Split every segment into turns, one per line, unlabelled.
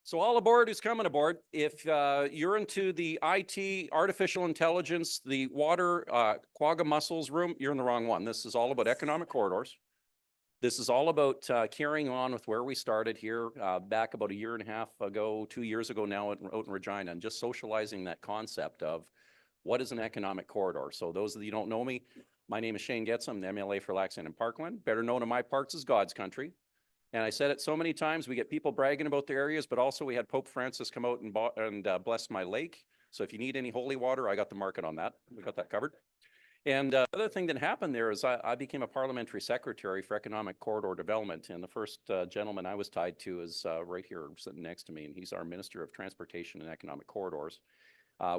So all aboard who's coming aboard. If you're into the IT, artificial intelligence, the water, quagga mussels room, you're in the wrong one. This is all about economic corridors. This is all about carrying on with where we started here back about a year and a half ago, 2 years ago now out in Regina, and just socializing that concept of what is an economic corridor. So those of you who don't know me, my name is Shane Getz. I'm the MLA for Lac Saint and Parkland, better known in my parts as God's country. And I said it so many times, we get people bragging about their areas, but also we had Pope Francis come out and bless my lake. So if you need any holy water, I got the market on that. We got that covered. And the other thing that happened there is I became a parliamentary secretary for economic corridor development. And the first gentleman I was tied to is right here sitting next to me. And he's our Minister of Transportation and Economic Corridors.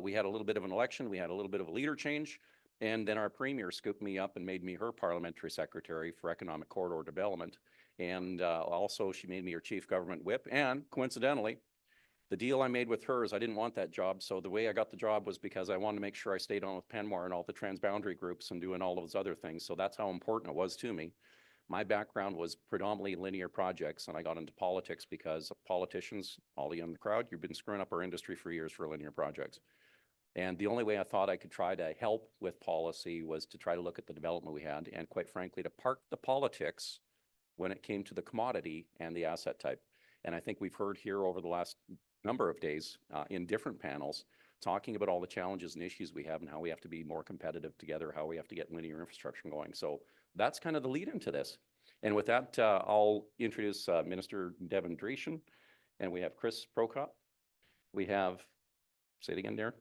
We had a little bit of an election. We had a little bit of a leader change. And then our premier scooped me up and made me her parliamentary secretary for economic corridor development. And also she made me her chief government whip. And coincidentally, the deal I made with her is I didn't want that job. So the way I got the job was because I wanted to make sure I stayed on with Penmore and all the transboundary groups and doing all those other things. So that's how important it was to me. My background was predominantly linear projects, and I got into politics because politicians, all of you in the crowd, you've been screwing up our industry for years for linear projects. And the only way I thought I could try to help with policy was to try to look at the development we had, and quite frankly, to park the politics when it came to the commodity and the asset type. And I think we've heard here over the last number of days in different panels talking about all the challenges and issues we have and how we have to be more competitive together, how we have to get linear infrastructure going. So that's kind of the lead into this. And with that, I'll introduce Minister Devin Dreeshen, and we have Chris Prokop. We have, say it again, Darren?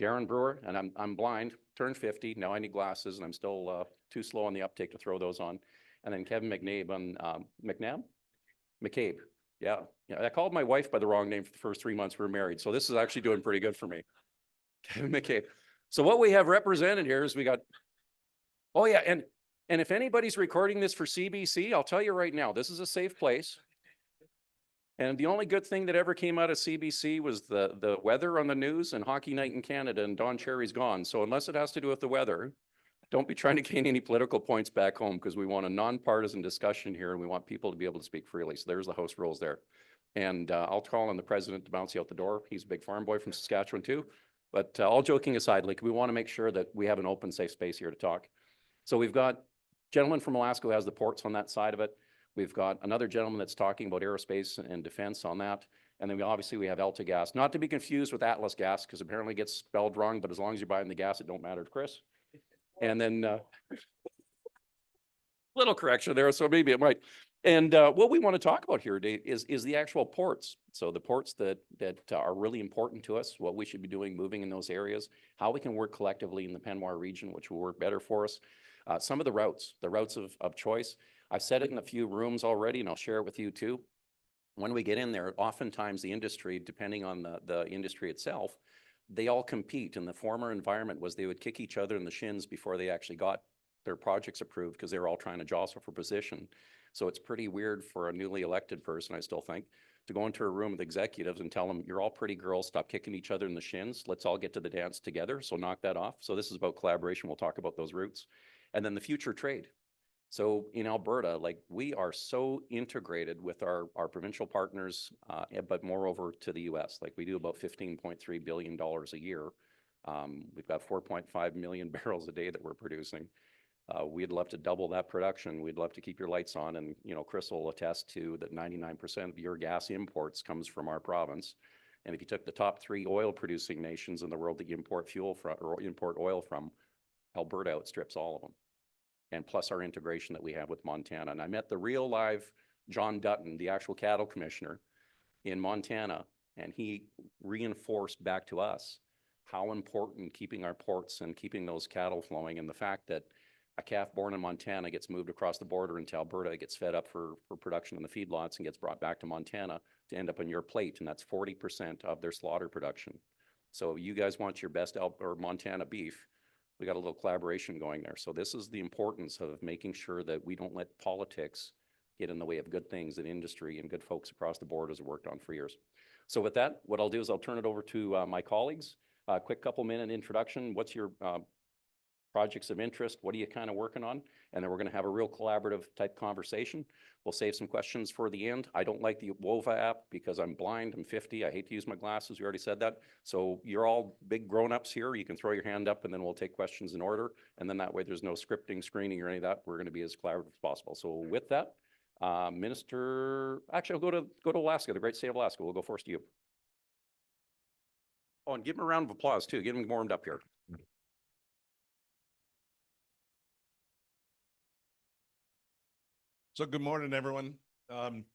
Darren Brewer, and I'm blind, turned 50, now I need glasses, and I'm still too slow on the uptake to throw those on. And then Kevin McNabb on McCabe. Yeah, I called my wife by the wrong name for the first 3 months we were married. So this is actually doing pretty good for me. Kevin McCabe. So what we have represented here is we got, oh yeah, and if anybody's recording this for CBC, I'll tell you right now, this is a safe place. And the only good thing that ever came out of CBC was the weather on the news and hockey night in Canada, and Don Cherry's gone. So unless it has to do with the weather, don't be trying to gain any political points back home, because we want a nonpartisan discussion here and we want people to be able to speak freely. So there's the host rules there. And I'll call on the president to bounce you out the door. He's a big farm boy from Saskatchewan too. But all joking aside, like, we want to make sure that we have an open, safe space here to talk. So we've got gentleman from Alaska who has the ports on that side of it. We've got another gentleman that's talking about aerospace and defense on that. And then obviously we have Alta Gas, not to be confused with Atlas Gas, because apparently it gets spelled wrong, but as long as you're buying the gas, it don't matter to Chris. And then little correction there, so maybe it might. And what we want to talk about here today is the actual ports. So the ports that are really important to us, what we should be doing moving in those areas, how we can work collectively in the Penmore region, which will work better for us. Some of the routes of choice. I've said it in a few rooms already, and I'll share it with you too. When we get in there, oftentimes the industry, depending on the industry itself, they all compete. And the former environment was they would kick each other in the shins before they actually got their projects approved, because they were all trying to jostle for position. So it's pretty weird for a newly elected person, I still think, to go into a room with executives and tell them, you're all pretty girls, stop kicking each other in the shins. Let's all get to the dance together. So knock that off. So this is about collaboration. We'll talk about those routes. And then the future trade. So in Alberta, like, we are so integrated with our provincial partners, but moreover to the US. Like, we do about $15.3 billion a year. We've got 4.5 million barrels a day that we're producing. We'd love to double that production. We'd love to keep your lights on. And, you know, Chris will attest to that 99% of your gas imports comes from our province. And if you took the top 3 oil producing nations in the world that you import fuel from or import oil from, Alberta outstrips all of them. And plus our integration that we have with Montana. And I met the real live John Dutton, the actual cattle commissioner in Montana, and he reinforced back to us how important keeping our ports and keeping those cattle flowing, and the fact that a calf born in Montana gets moved across the border into Alberta, gets fed up for production in the feedlots and gets brought back to Montana to end up on your plate, and that's 40% of their slaughter production. So you guys want your best Montana beef, we got a little collaboration going there. So this is the importance of making sure that we don't let politics get in the way of good things in industry and good folks across the board has worked on for years. So with that, what I'll do is I'll turn it over to my colleagues. Quick couple minute introduction. What's your projects of interest. What are you kind of working on? And then we're going to have a real collaborative type conversation. We'll save some questions for the end. I don't like the WOVA app because I'm blind. I'm 50. I hate to use my glasses. We already said that. So you're all big grown-ups here. You can throw your hand up and then we'll take questions in order. And then that way there's no scripting, screening, or any of that. We're going to be as collaborative as possible. So with that, Minister, actually, I'll go to Alaska, the great state of Alaska. We'll go first to you. Oh, and give him a round of applause too. Get him warmed up here.
So good morning, everyone. I'm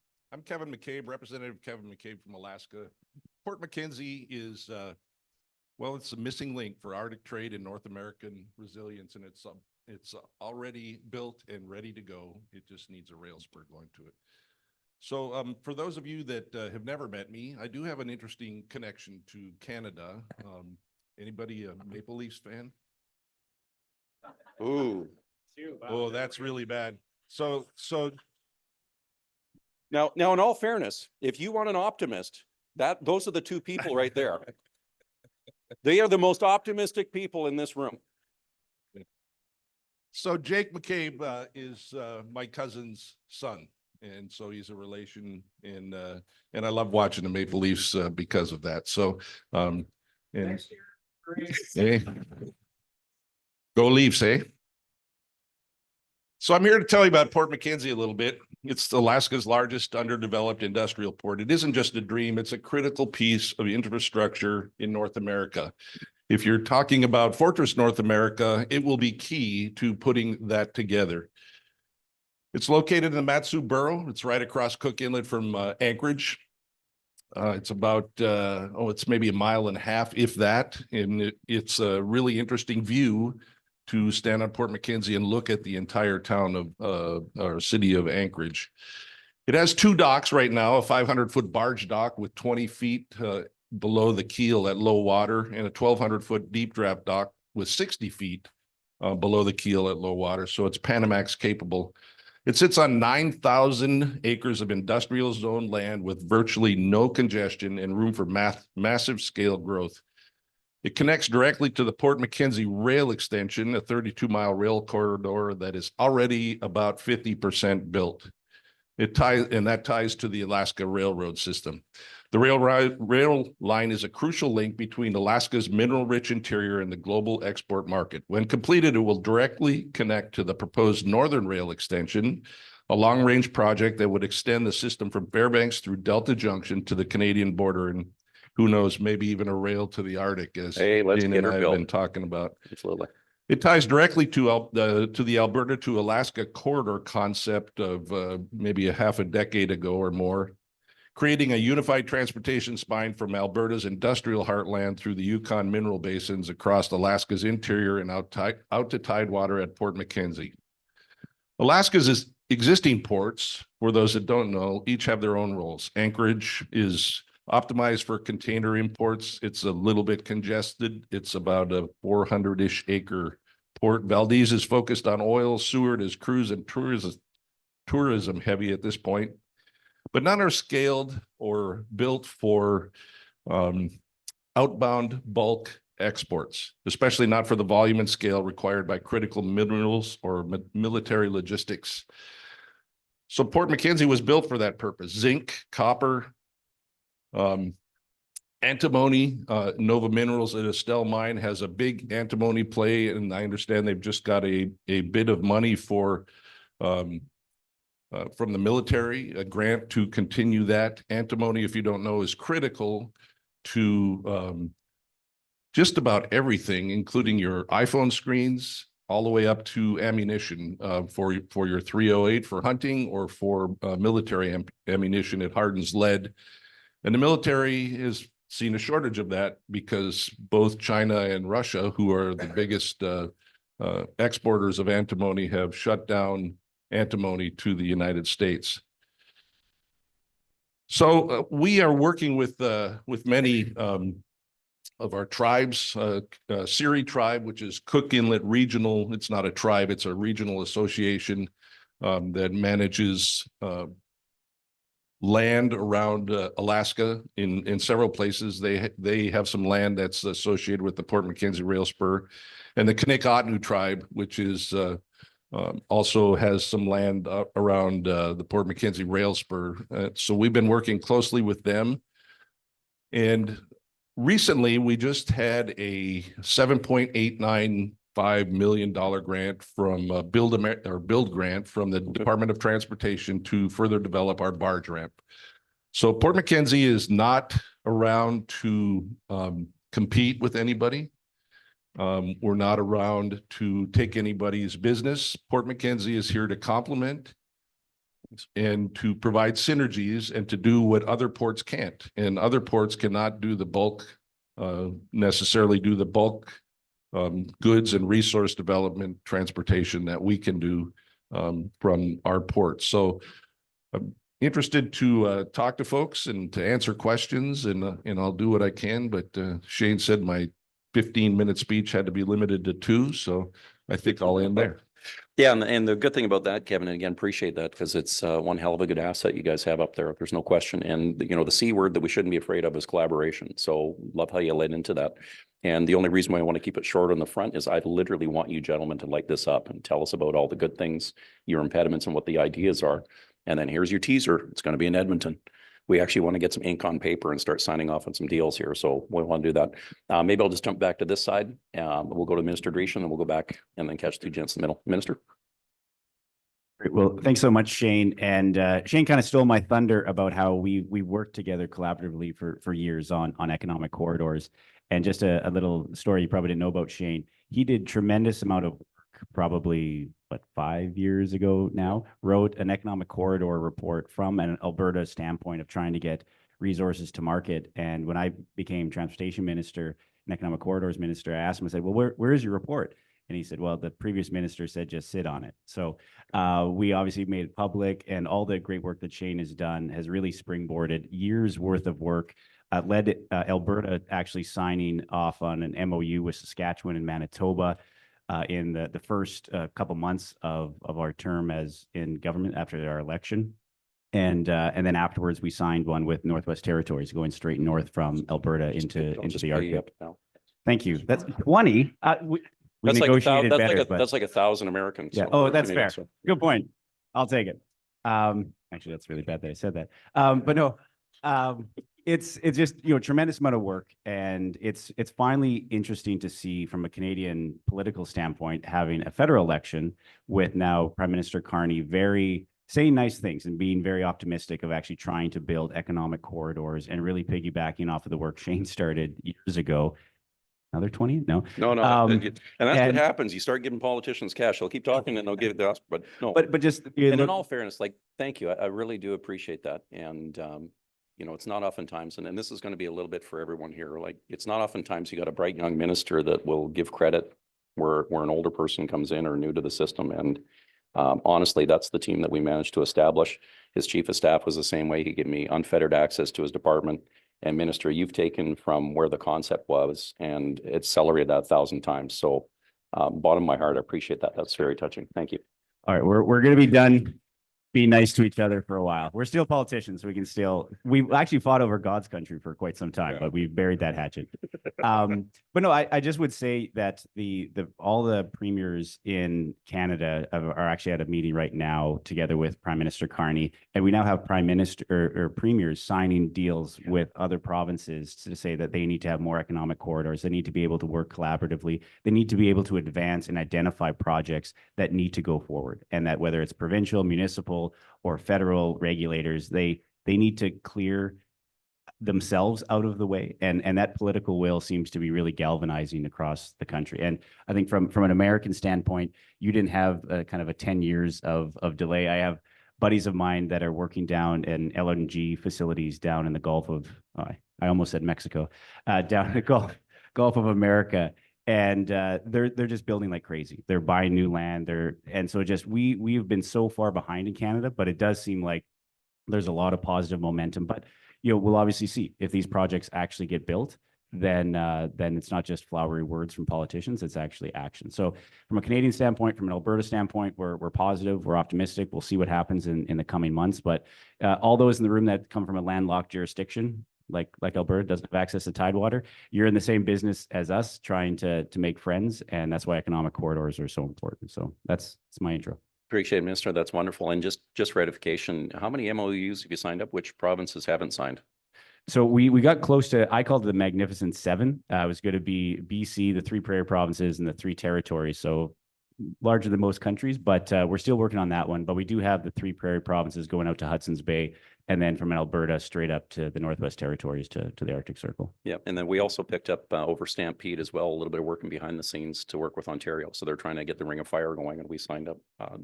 Kevin McCabe, Representative Kevin McCabe from Alaska. Port McKenzie is, well, it's a missing link for Arctic trade and North American resilience, and it's already built and ready to go. It just needs a rail spur going to it. So for those of you that have never met me, I do have an interesting connection to Canada. Anybody a Maple Leafs fan?
Ooh.
Oh, that's really bad. So
Now, in all fairness, if you want an optimist, those are the two people right there. They are the most optimistic people in this room.
So Jake McCabe is my cousin's son, and so he's a relation, and I love watching the Maple Leafs because of that. So, and hey, go Leafs, eh? So I'm here to tell you about Port McKenzie a little bit. It's Alaska's largest underdeveloped industrial port. It isn't just a dream, it's a critical piece of infrastructure in North America. If you're talking about Fortress North America, it will be key to putting that together. It's located in the Matsu Borough. It's right across Cook Inlet from Anchorage. It's about, it's maybe 1.5 miles, if that. And it's a really interesting view to stand on Port McKenzie and look at the entire town of our city of Anchorage. It has 2 docks right now, a 500-foot barge dock with 20 feet below the keel at low water, and a 1,200-foot deep draft dock with 60 feet below the keel at low water. So it's Panamax capable. It sits on 9,000 acres of industrial zone land with virtually no congestion and room for massive scale growth. It connects directly to the Port McKenzie rail extension, a 32-mile rail corridor that is already about 50% built. That ties to the Alaska Railroad system. The rail line is a crucial link between Alaska's mineral-rich interior and the global export market. When completed, it will directly connect to the proposed Northern Rail extension, a long-range project that would extend the system from Fairbanks through Delta Junction to the Canadian border, and who knows, maybe even a rail to the Arctic, as Dana and I have been talking about.
Absolutely.
It ties directly to the Alberta to Alaska corridor concept of maybe a half a decade ago or more, creating a unified transportation spine from Alberta's industrial heartland through the Yukon mineral basins across Alaska's interior and out to tidewater at Port McKenzie. Alaska's existing ports, for those that don't know, each have their own roles. Anchorage is optimized for container imports. It's a little bit congested. It's about a 400-ish acre port. Valdez is focused on oil. Seward is cruise and tourism heavy at this point, but none are scaled or built for outbound bulk exports, especially not for the volume and scale required by critical minerals or military logistics. So Port McKenzie was built for that purpose. Zinc, copper, antimony. Nova Minerals at Estelle Mine has a big antimony play, and I understand they've just got a bit of money from the military, a grant to continue that. Antimony, if you don't know, is critical to just about everything, including your iPhone screens, all the way up to ammunition for your 308 for hunting or for military ammunition. It hardens lead. And the military has seen a shortage of that because both China and Russia, who are the biggest exporters of antimony, have shut down antimony to the United States. So we are working with many of our tribes, Siri tribe, which is Cook Inlet Regional. It's not a tribe, it's a regional association that manages land around Alaska in several places. They have some land that's associated with the Port McKenzie Rail Spur, and the Kanikannu tribe, which is also has some land around the Port McKenzie Rail Spur. So we've been working closely with them. And recently, we just had a $7.895 million grant from Build grant from the Department of Transportation to further develop our barge ramp. So Port McKenzie is not around to compete with anybody. We're not around to take anybody's business. Port McKenzie is here to complement and to provide synergies and to do what other ports can't. And other ports cannot do the bulk, necessarily do the bulk goods and resource development transportation that we can do from our ports. So I'm interested to talk to folks and to answer questions, and I'll do what I can. But Shane said my 15-minute speech had to be limited to 2, so I think I'll end there.
Yeah, and the good thing about that, Kevin, and again, appreciate that, because it's one hell of a good asset you guys have up there. There's no question. And, you know, the C word that we shouldn't be afraid of is collaboration. So love how you led into that. And the only reason why I want to keep it short on the front is I literally want you gentlemen to light this up and tell us about all the good things, your impediments, and what the ideas are. And then here's your teaser. It's going to be in Edmonton. We actually want to get some ink on paper and start signing off on some deals here. So we want to do that. Maybe I'll just jump back to this side. We'll go to Minister Dreeshen, and we'll go back and then catch 2 gents in the middle. Minister.
Great. Well, thanks so much, Shane. And Shane kind of stole my thunder about how we worked together collaboratively for years on economic corridors. And just a little story you probably didn't know about Shane. He did tremendous amount of work, probably 5 years ago now, wrote an economic corridor report from an Alberta standpoint of trying to get resources to market. And when I became transportation minister and economic corridors minister, I asked him, I said, well, where is your report? And he said, well, the previous minister said, just sit on it. So we obviously made it public, and all the great work that Shane has done has really springboarded years worth of work, led Alberta actually signing off on an MOU with Saskatchewan and Manitoba in the first couple months of our term as in government after our election. And then afterwards, we signed one with Northwest Territories going straight north from Alberta into the Arctic. Thank you. That's 20. We negotiated better,
that's like 1,000 Americans.
Yeah.
So
Oh, that's fair.
so.
Good point. I'll take it. Actually, that's really bad that I said that. But no, it's just, you know, tremendous amount of work, and it's finally interesting to see from a Canadian political standpoint, having a federal election with now Prime Minister Carney saying nice things and being very optimistic of actually trying to build economic corridors and really piggybacking off of the work Shane started years ago. Another 20? No.
And that's what happens. You start giving politicians cash. They'll keep talking and they'll give it to us, but no.
But just
and in all fairness, like, thank you. I really do appreciate that. And you know, it's not oftentimes, and this is going to be a little bit for everyone here. Like, it's not oftentimes you got a bright young minister that will give credit where an older person comes in or new to the system. And honestly, that's the team that we managed to establish. His chief of staff was the same way. He gave me unfettered access to his department. And Minister, you've taken from where the concept was and accelerated that 1,000 times. So bottom of my heart, I appreciate that. That's very touching. Thank you.
All right, we're going to be done being nice to each other for a while. We're still politicians, so we can still, we've actually fought over God's country for quite some time, but we've buried that hatchet. But no, I just would say that all the premiers in Canada are actually at a meeting right now together with Prime Minister Carney, and we now have Prime Minister or premiers signing deals with other provinces to say that they need to have more economic corridors. They need to be able to work collaboratively. They need to be able to advance and identify projects that need to go forward, and that whether it's provincial, municipal, or federal regulators, they need to clear themselves out of the way, and that political will seems to be really galvanizing across the country. And I think from an American standpoint, you didn't have kind of a 10 years of delay. I have buddies of mine that are working down in LNG facilities down in the Gulf of I almost said Mexico, down in the Gulf of America. And they're just building like crazy. They're buying new land. And so just we've been so far behind in Canada, but it does seem like there's a lot of positive momentum. But you know, we'll obviously see if these projects actually get built. then it's not just flowery words from politicians, it's actually action. So from a Canadian standpoint, from an Alberta standpoint, we're positive, we're optimistic. We'll see what happens in the coming months. But all those in the room that come from a landlocked jurisdiction, like Alberta doesn't have access to tidewater, you're in the same business as us, trying to make friends, and that's why economic corridors are so important. So that's my intro.
Appreciate it, Minister. That's wonderful. And just ratification, how many MOUs have you signed up? Which provinces haven't signed?
So we got close to, I called it the Magnificent Seven. It was going to be BC, the 3 prairie provinces, and the 3 territories. So larger than most countries, but we're still working on that one. But we do have the 3 prairie provinces going out to Hudson's Bay, and then from Alberta straight up to the Northwest Territories to the Arctic Circle.
Yeah, and then we also picked up over Stampede as well, a little bit of working behind the scenes to work with Ontario. So they're trying to get the Ring of Fire going, and we signed up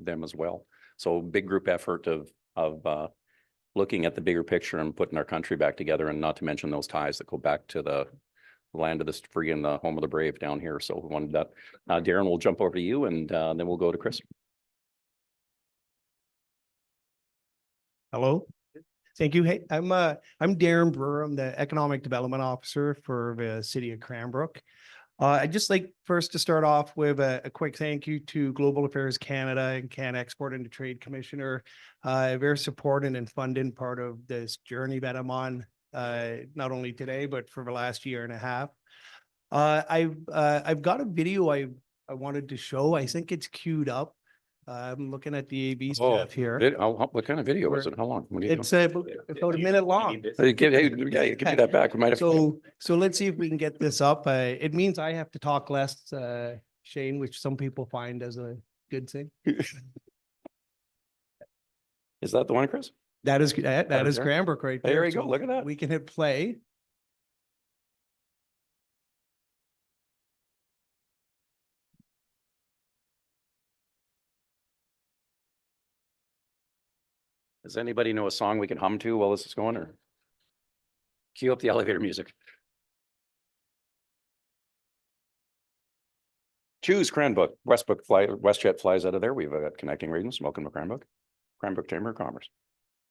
them as well. So big group effort of looking at the bigger picture and putting our country back together, and not to mention those ties that go back to the land of the free and the home of the brave down here. So we wanted that. Darren, we'll jump over to you, and then we'll go to Chris.
Hello. Thank you. Hey, I'm Darren Brewer. I'm the Economic Development Officer for the City of Cranbrook. I'd just like first to start off with a quick thank you to Global Affairs Canada and Can Export and Trade Commissioner. They're supporting and funding part of this journey that I'm on, not only today, but for the last year and a half. I've got a video I wanted to show. I think it's queued up. I'm looking at the AV stuff here.
What kind of video was it? How long? What are you
It's about a minute long.
doing? Give me that back. We might have.
So let's see if we can get this up. It means I have to talk less, Shane, which some people find as a good thing.
Is that the one, Chris?
That is
there?
Cranbrook right there.
There you go.
So
Look at that.
We can hit play.
Does anybody know a song we can hum to while this is going, or cue up the elevator music? Choose Cranbrook. WestJet flies out of there. We've got connecting regions. Welcome to Cranbrook. Cranbrook Chamber of Commerce.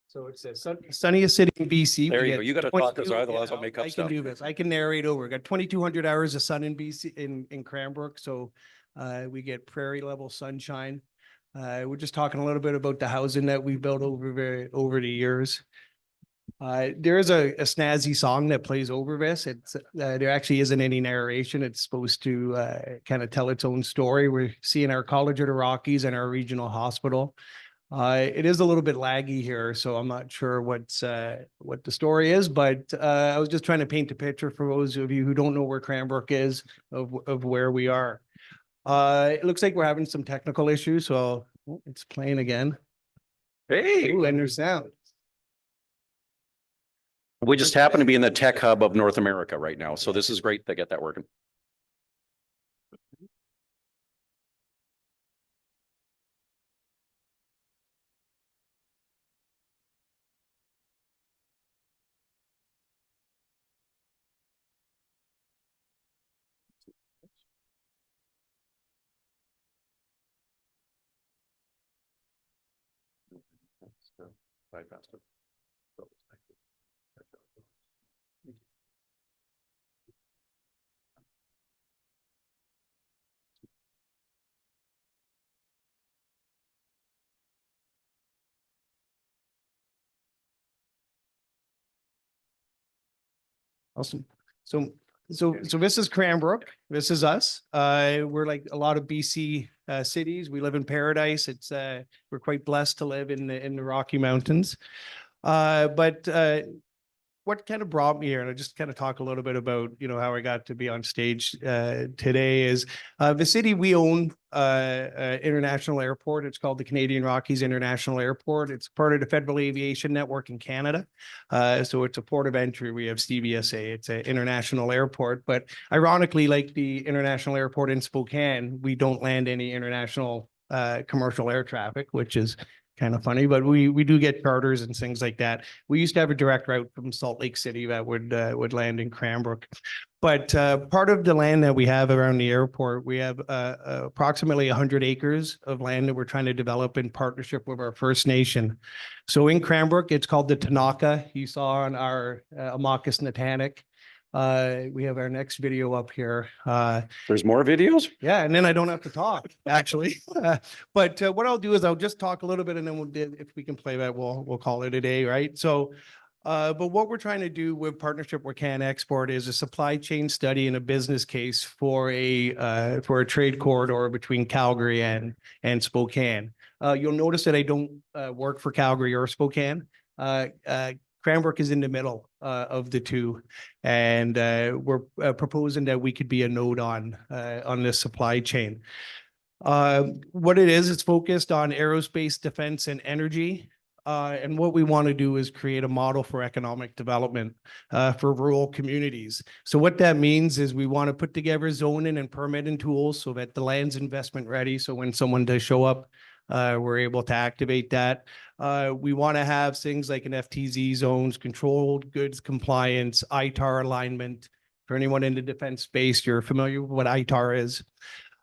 So it's a sunniest city in BC.
There
We
you go.
get
You got to
22
talk this, otherwise I'll make up
I
stuff.
can do this. I can narrate over. We got 2,200 hours of sun in BC in Cranbrook. So we get prairie level sunshine. We're just talking a little bit about the housing that we built over the years. There is a snazzy song that plays over this. It's there actually isn't any narration. It's supposed to kind of tell its own story. We're seeing our College of the Rockies and our regional hospital. It is a little bit laggy here, so I'm not sure what the story is, but I was just trying to paint a picture for those of you who don't know where Cranbrook is of where we are. It looks like we're having some technical issues, so it's playing again.
Hey,
Ooh, and there's sound.
we just happen to be in the tech hub of North America right now. So this is great to get that working.
Awesome. So this is Cranbrook. This is us. We're like a lot of BC cities. We live in paradise. It's we're quite blessed to live in the Rocky Mountains. But what kind of brought me here, and I just kind of talk a little bit about, you know, how I got to be on stage today is the city we own international airport. It's called the Canadian Rockies International Airport. It's part of the Federal Aviation Network in Canada. So it's a port of entry. We have CBSA. It's an international airport, but ironically, like the international airport in Spokane, we don't land any international commercial air traffic, which is kind of funny, but we do get charters and things like that. We used to have a direct route from Salt Lake City that would land in Cranbrook. But part of the land that we have around the airport, we have approximately 100 acres of land that we're trying to develop in partnership with our First Nation. So in Cranbrook, it's called the Tanaka. You saw on our Amakas Natanic. We have our next video up here.
There's more videos?
Yeah, and then I don't have to talk, actually. But what I'll do is I'll just talk a little bit and then if we can play that, we'll call it a day, right? So, but what we're trying to do with partnership with Can Export is a supply chain study and a business case for a trade corridor between Calgary and Spokane. You'll notice that I don't work for Calgary or Spokane. Cranbrook is in the middle of the two, and we're proposing that we could be a node on this supply chain. What it is, it's focused on aerospace, defense, and energy. And what we want to do is create a model for economic development for rural communities. So what that means is we want to put together zoning and permitting tools so that the land's investment ready. So when someone does show up, we're able to activate that. We want to have things like an FTZ zones, controlled goods compliance, ITAR alignment. For anyone in the defense space, you're familiar with what ITAR is.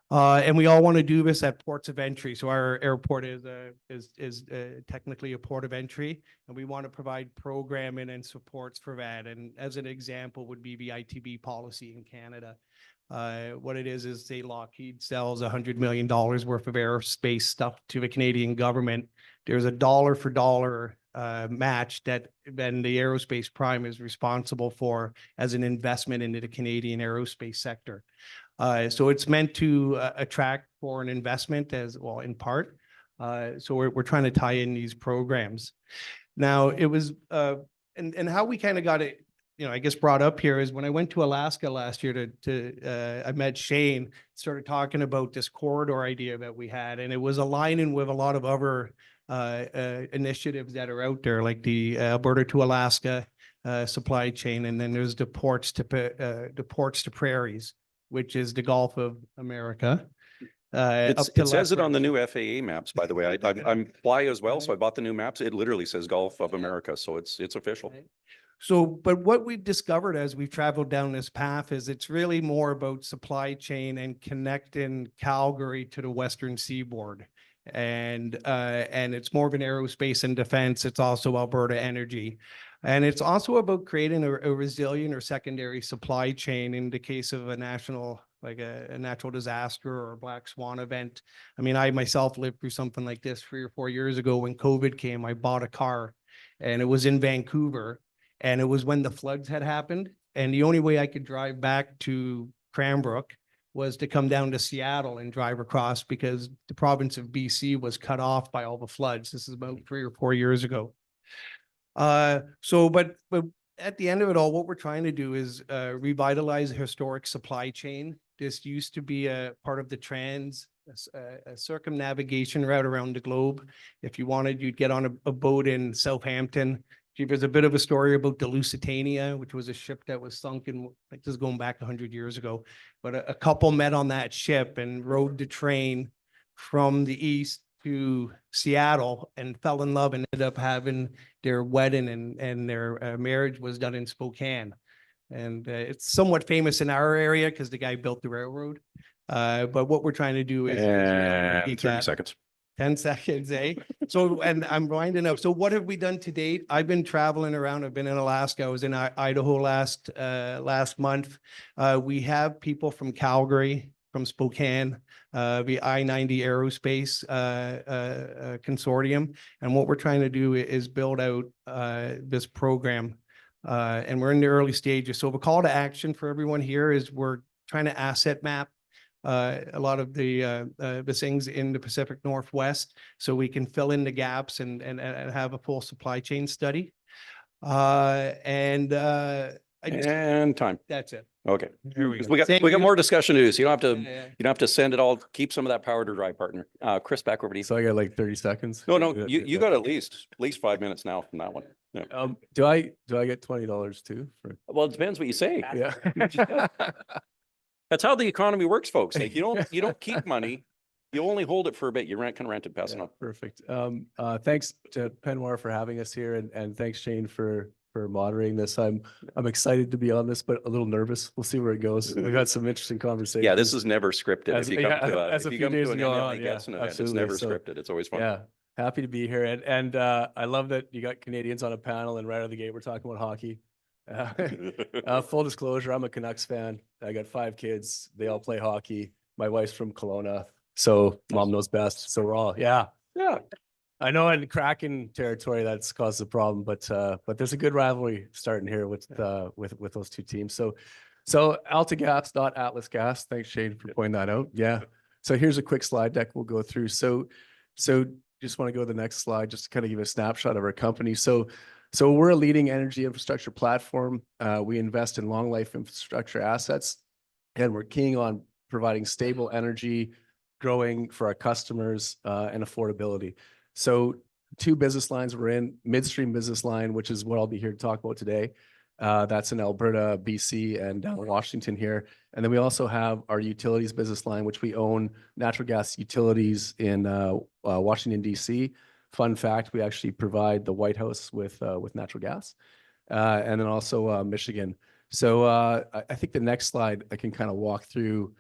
And we all want to do this at ports of entry. So our airport is technically a port of entry, and we want to provide programming and supports for that. And as an example would be the ITB policy in Canada. What it is say Lockheed sells $100 million worth of aerospace stuff to the Canadian government. There's a dollar for dollar match that then the aerospace prime is responsible for as an investment into the Canadian aerospace sector. So it's meant to attract foreign investment as well, in part. So we're trying to tie in these programs. Now it was, and how we kind of got it, I guess brought up here is when I went to Alaska last year I met Shane, started talking about this corridor idea that we had, and it was aligning with a lot of other initiatives that are out there, like the Alberta to Alaska supply chain, and then there's the ports to prairies, which is the Gulf of America.
It says it on the new FAA maps, by the way. I'm fly as well, so I bought the new maps. It literally says Gulf of America, so it's official.
So, but what we've discovered as we've traveled down this path is it's really more about supply chain and connecting Calgary to the Western Seaboard. And it's more of an aerospace and defense. It's also Alberta energy. And it's also about creating a resilient or secondary supply chain in the case of a national, like a natural disaster or a black swan event. I mean, I myself lived through something like this 3 or 4 years ago when COVID came. I bought a car and it was in Vancouver. And it was when the floods had happened. And the only way I could drive back to Cranbrook was to come down to Seattle and drive across because the province of BC was cut off by all the floods. This is about 3 or 4 years ago. But at the end of it all, what we're trying to do is revitalize a historic supply chain. This used to be a part of the a circumnavigation route around the globe. If you wanted, you'd get on a boat in Southampton. There's a bit of a story about the Lusitania, which was a ship that was sunk in, like this is going back 100 years ago. But a couple met on that ship and rode the train from the east to Seattle and fell in love and ended up having their wedding and their marriage was done in Spokane. And it's somewhat famous in our area because the guy built the railroad. But what we're trying to do is
And 30 seconds.
10 seconds, eh? So, and I'm winding up. So what have we done to date? I've been traveling around. I've been in Alaska. I was in Idaho last month. We have people from Calgary, from Spokane, the I-90 Aerospace Consortium. And what we're trying to do is build out this program. And we're in the early stages. So the call to action for everyone here is we're trying to asset map a lot of the things in the Pacific Northwest, so we can fill in the gaps and have a full supply chain study. And
time.
That's it.
Okay.
Here we go.
We got
Thank
we got
you.
more discussion to do, so you don't have to
Yeah.
you don't have to send it all. Keep some of that power to dry, partner. Chris, back over to you.
So I got like 30 seconds.
No, you got at least 5 minutes now from that one. Yeah.
Do I get $20 too?
Well, it depends what you say.
Yeah.
That's how the economy works, folks. Like you don't keep money. You only hold it for a bit. You can rent it, pass it on.
Perfect. Thanks to Penwar for having us here, and thanks Shane for moderating this. I'm excited to be on this, but a little nervous. We'll see where it goes. We've had some interesting conversations.
Yeah, this is never scripted.
As-
If you come
yeah,
to
as a
if you
few
come to
days
an
ago
MLA
on, yeah,
Gets an event, it's
absolutely.
never
So,
scripted. It's always fun.
Yeah, happy to be here, and I love that you got Canadians on a panel, and right out of the gate we're talking about hockey. Full disclosure, I'm a Canucks fan. I got 5 kids. They all play hockey. My wife's from Kelowna, so mom knows best. So we're all, yeah. I know in Kraken territory that's caused a problem, but there's a good rivalry starting here with those two teams. So AltaGas, not Atlas Gas. Thanks, Shane, for pointing that out. Yeah. So here's a quick slide deck we'll go through. So just want to go to the next slide just to kind of give a snapshot of our company. So we're a leading energy infrastructure platform. We invest in long life infrastructure assets, and we're keen on providing stable energy, growing for our customers, and affordability. So 2 business lines we're in: midstream business line, which is what I'll be here to talk about today. That's in Alberta, BC, and down in Washington here. And then we also have our utilities business line, which we own natural gas utilities in Washington, DC. Fun fact, we actually provide the White House with natural gas. And then also Michigan. So I think the next slide I can kind of walk through.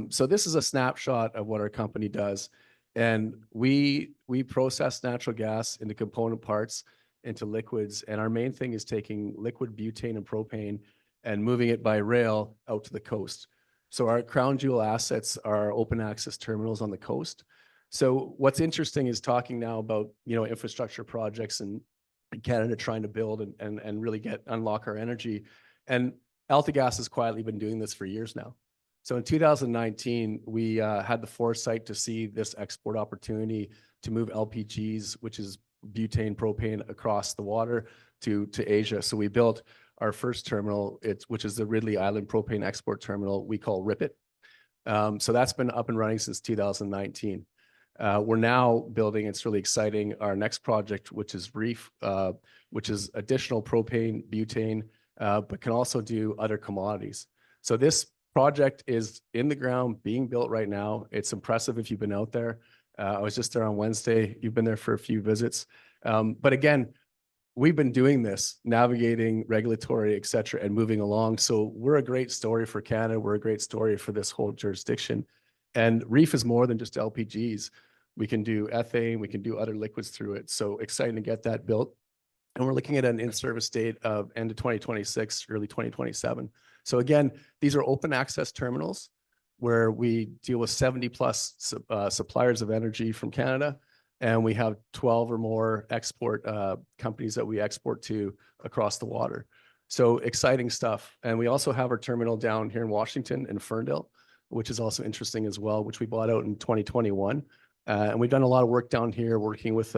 So this is a snapshot of what our company does. And we process natural gas into component parts, into liquids. And our main thing is taking liquid butane and propane and moving it by rail out to the coast. So our crown jewel assets are open access terminals on the coast. So what's interesting is talking now about, infrastructure projects and Canada trying to build and really unlock our energy. And AltaGas has quietly been doing this for years now. So in 2019, we had the foresight to see this export opportunity to move LPGs, which is butane, propane, across the water to Asia. So we built our first terminal, which is the Ridley Island Propane Export Terminal we call RIPET. So that's been up and running since 2019. We're now building, it's really exciting, our next project, which is REEF, which is additional propane, butane, but can also do other commodities. So this project is in the ground, being built right now. It's impressive if you've been out there. I was just there on Wednesday. You've been there for a few visits. But again, we've been doing this, navigating regulatory, et cetera, and moving along. So we're a great story for Canada. We're a great story for this whole jurisdiction. And REEF is more than just LPGs. We can do ethane, we can do other liquids through it. So exciting to get that built. And we're looking at an in-service date of end of 2026, early 2027. So again, these are open access terminals where we deal with 70 plus suppliers of energy from Canada. And we have 12 or more export companies that we export to across the water. So exciting stuff. And we also have our terminal down here in Washington in Ferndale, which is also interesting as well, which we bought out in 2021. And we've done a lot of work down here, working with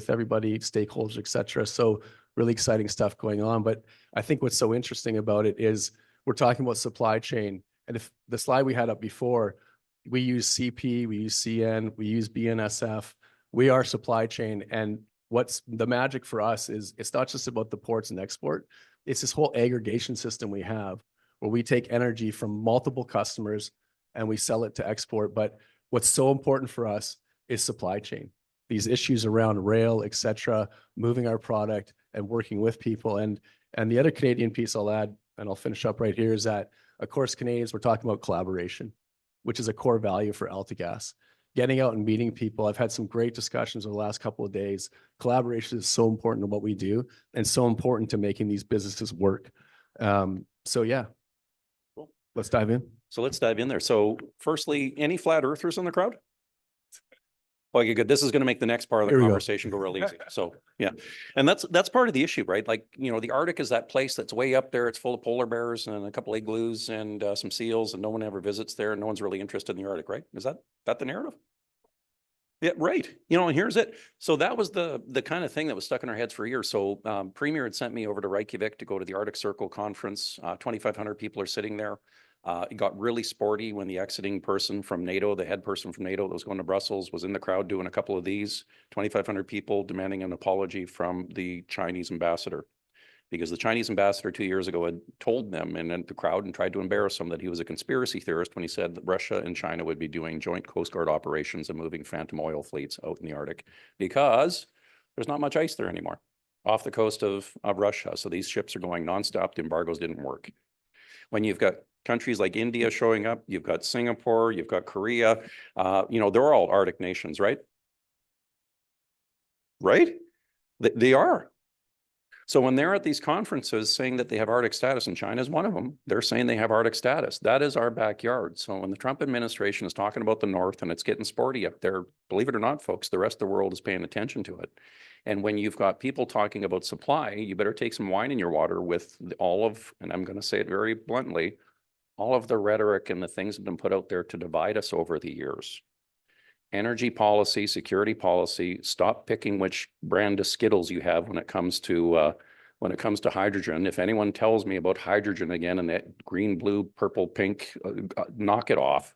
everybody, stakeholders, et cetera. So really exciting stuff going on. But I think what's so interesting about it is we're talking about supply chain. And if the slide we had up before, we use CP, we use CN, we use BNSF, we are supply chain. And what's the magic for us is it's not just about the ports and export. It's this whole aggregation system we have where we take energy from multiple customers and we sell it to export. But what's so important for us is supply chain. These issues around rail, et cetera, moving our product and working with people. And the other Canadian piece I'll add, and I'll finish up right here, is that, of course, Canadians, we're talking about collaboration, which is a core value for AltaGas. Getting out and meeting people. I've had some great discussions over the last couple of days. Collaboration is so important to what we do and so important to making these businesses work. So yeah,
Cool.
Let's dive in.
So let's dive in there. So firstly, any flat earthers in the crowd? Okay, good. This is going to make the next part of the
Here we go.
conversation go real easy. So yeah, and that's part of the issue, right? Like, the Arctic is that place that's way up there. It's full of polar bears and a couple igloos and some seals, and no one ever visits there. And no one's really interested in the Arctic, right? Is that the narrative? Yeah, right. And here's it. So that was the kind of thing that was stuck in our heads for years. So Premier had sent me over to Reykjavik to go to the Arctic Circle conference. 2,500 people are sitting there. It got really sporty when the exiting person from NATO, the head person from NATO that was going to Brussels, was in the crowd doing a couple of these. 2,500 people demanding an apology from the Chinese ambassador, because the Chinese ambassador 2 years ago had told them and the crowd and tried to embarrass him that he was a conspiracy theorist when he said that Russia and China would be doing joint Coast Guard operations and moving phantom oil fleets out in the Arctic because there's not much ice there anymore off the coast of Russia. So these ships are going nonstop. The embargoes didn't work. When you've got countries like India showing up, you've got Singapore, you've got Korea, they're all Arctic nations, right? Right? They are. So when they're at these conferences saying that they have Arctic status, and China is one of them, they're saying they have Arctic status. That is our backyard. So when the Trump administration is talking about the North and it's getting sporty up there, believe it or not, folks, the rest of the world is paying attention to it. And when you've got people talking about supply, you better take some wine in your water with all of, and I'm going to say it very bluntly, all of the rhetoric and the things that have been put out there to divide us over the years. Energy policy, security policy, stop picking which brand of Skittles you have when it comes to hydrogen. If anyone tells me about hydrogen again and that green, blue, purple, pink, knock it off.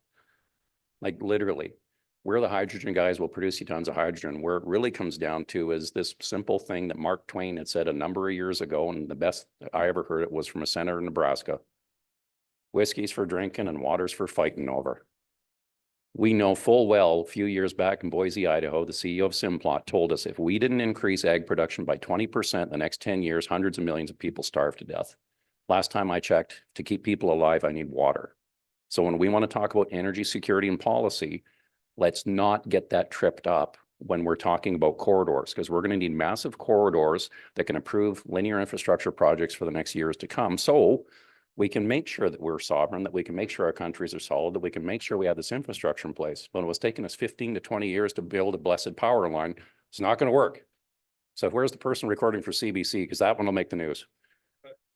Like literally, we're the hydrogen guys, will produce you tons of hydrogen. Where it really comes down to is this simple thing that Mark Twain had said a number of years ago, and the best I ever heard it was from a senator in Nebraska. Whiskey's for drinking and water's for fighting over. We know full well, a few years back in Boise, Idaho, the CEO of Simplot told us if we didn't increase ag production by 20% in the next 10 years, hundreds of millions of people starve to death. Last time I checked, to keep people alive, I need water. So when we want to talk about energy security and policy, let's not get that tripped up when we're talking about corridors, because we're going to need massive corridors that can approve linear infrastructure projects for the next years to come. So we can make sure that we're sovereign, that we can make sure our countries are solid, that we can make sure we have this infrastructure in place. When it was taking us 15 to 20 years to build a blessed power line, it's not going to work. So where's the person recording for CBC? Because that one will make the news.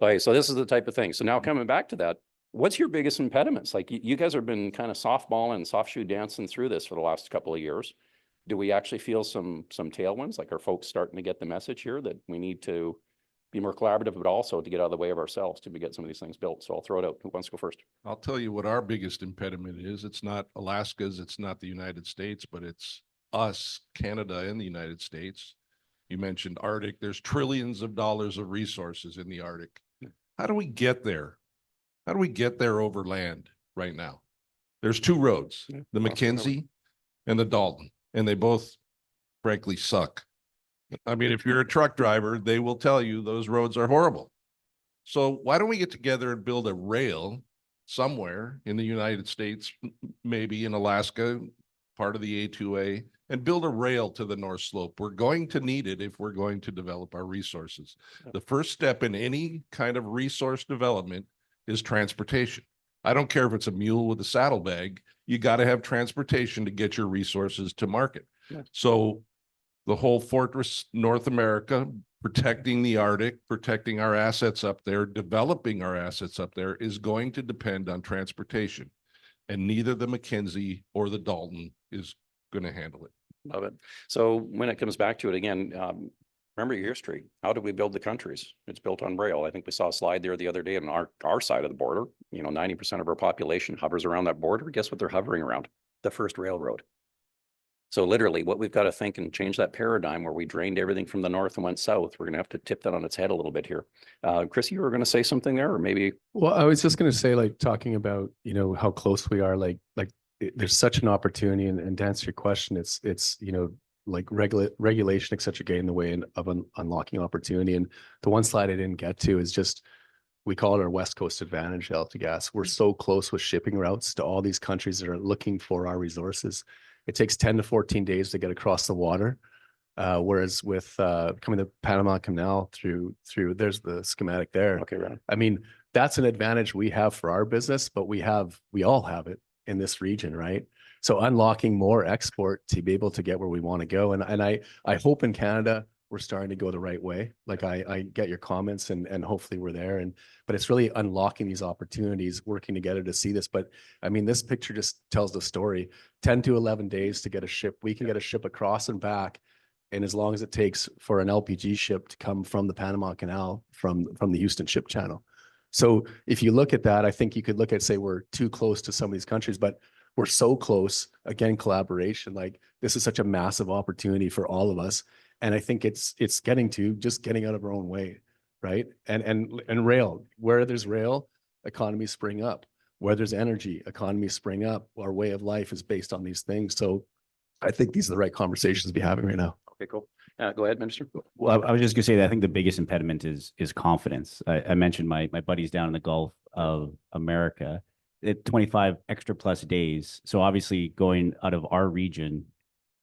Okay, so this is the type of thing. So now coming back to that, what's your biggest impediments? Like you guys have been kind of softballing and soft shoe dancing through this for the last couple of years. Do we actually feel some tailwinds? Like are folks starting to get the message here that we need to be more collaborative, but also to get out of the way of ourselves to get some of these things built? So I'll throw it out. Who wants to go first?
I'll tell you what our biggest impediment is. It's not Alaska's, it's not the United States, but it's us, Canada and the United States. You mentioned Arctic. There's trillions of dollars of resources in the Arctic. How do we get there? How do we get there over land right now? There's two roads, the Mackenzie and the Dalton, and they both frankly suck. I mean, if you're a truck driver, they will tell you those roads are horrible. So why don't we get together and build a rail somewhere in the United States, maybe in Alaska, part of the A2A, and build a rail to the North Slope? We're going to need it if we're going to develop our resources. The first step in any kind of resource development is transportation. I don't care if it's a mule with a saddlebag, you got to have transportation to get your resources to market. So the whole Fortress North America, protecting the Arctic, protecting our assets up there, developing our assets up there is going to depend on transportation. And neither the Mackenzie or the Dalton is going to handle it.
Love it. So when it comes back to it again, remember your history. How did we build the countries? It's built on rail. I think we saw a slide there the other day on our side of the border. 90% of our population hovers around that border. Guess what they're hovering around? The first railroad. So literally what we've got to think and change that paradigm where we drained everything from the north and went south. We're going to have to tip that on its head a little bit here. Chris, you were going to say something there, or maybe?
Well, I was just going to say, like, talking about, how close we are, there's such an opportunity, and to answer your question, it's, like regulation, et cetera, get in the way of unlocking opportunity. And the one slide I didn't get to is just, we call it our West Coast advantage, AltaGas. We're so close with shipping routes to all these countries that are looking for our resources. It takes 10 to 14 days to get across the water. Whereas with coming the Panama Canal through, there's the schematic there.
Okay, right.
I mean, that's an advantage we have for our business, but we all have it in this region, right? So unlocking more export to be able to get where we want to go. And I hope in Canada, we're starting to go the right way. Like I get your comments and hopefully we're there. But it's really unlocking these opportunities, working together to see this. But I mean, this picture just tells the story. 10 to 11 days to get a ship. We can get a ship across and back. And as long as it takes for an LPG ship to come from the Panama Canal, from the Houston Ship Channel. So if you look at that, I think you could look at, say, we're too close to some of these countries, but we're so close. Again, collaboration, like this is such a massive opportunity for all of us. And I think it's getting out of our own way, right? And rail, where there's rail, economies spring up. Where there's energy, economies spring up. Our way of life is based on these things. So I think these are the right conversations to be having right now.
Okay, cool. Go ahead, Minister.
Well, I was just gonna say that I think the biggest impediment is confidence. I mentioned my buddies down in the Gulf of America at 25 extra plus days. So obviously going out of our region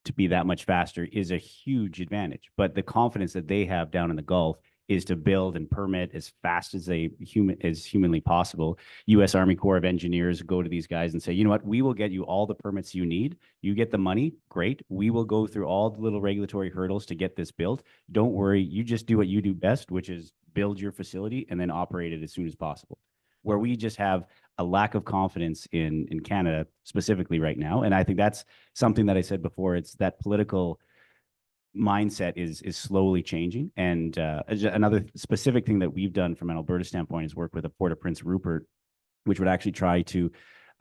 to be that much faster is a huge advantage. But the confidence that they have down in the Gulf is to build and permit as fast as humanly possible. U.S. Army Corps of Engineers go to these guys and say, you know what, we will get you all the permits you need. You get the money, great. We will go through all the little regulatory hurdles to get this built. Don't worry, you just do what you do best, which is build your facility and then operate it as soon as possible. Where we just have a lack of confidence in Canada specifically right now. And I think that's something that I said before, it's that political mindset is slowly changing. And another specific thing that we've done from an Alberta standpoint is work with the Port of Prince Rupert, which would actually try to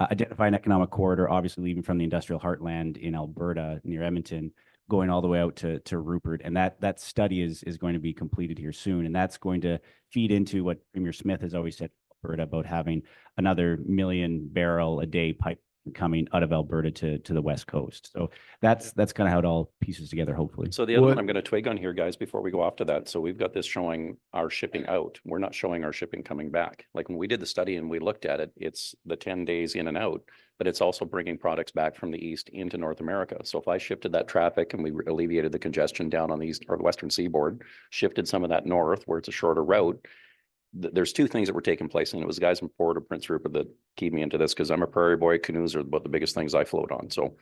identify an economic corridor, obviously leaving from the industrial heartland in Alberta near Edmonton, going all the way out to Rupert. And that study is going to be completed here soon. And that's going to feed into what Premier Smith has always said about having another 1 million barrel a day pipe coming out of Alberta to the West Coast. So that's kind of how it all pieces together, hopefully.
So the other one I'm going to twig on here, guys, before we go off to that. So we've got this showing our shipping out. We're not showing our shipping coming back. Like when we did the study and we looked at it, it's the 10 days in and out, but it's also bringing products back from the east into North America. So if I shifted that traffic and we alleviated the congestion down on the east or the western seaboard, shifted some of that north where it's a shorter route, there's two things that were taking place, and it was guys from Port of Prince Rupert that keyed me into this because I'm a prairie boy. Canoes are about the biggest things I float on. So,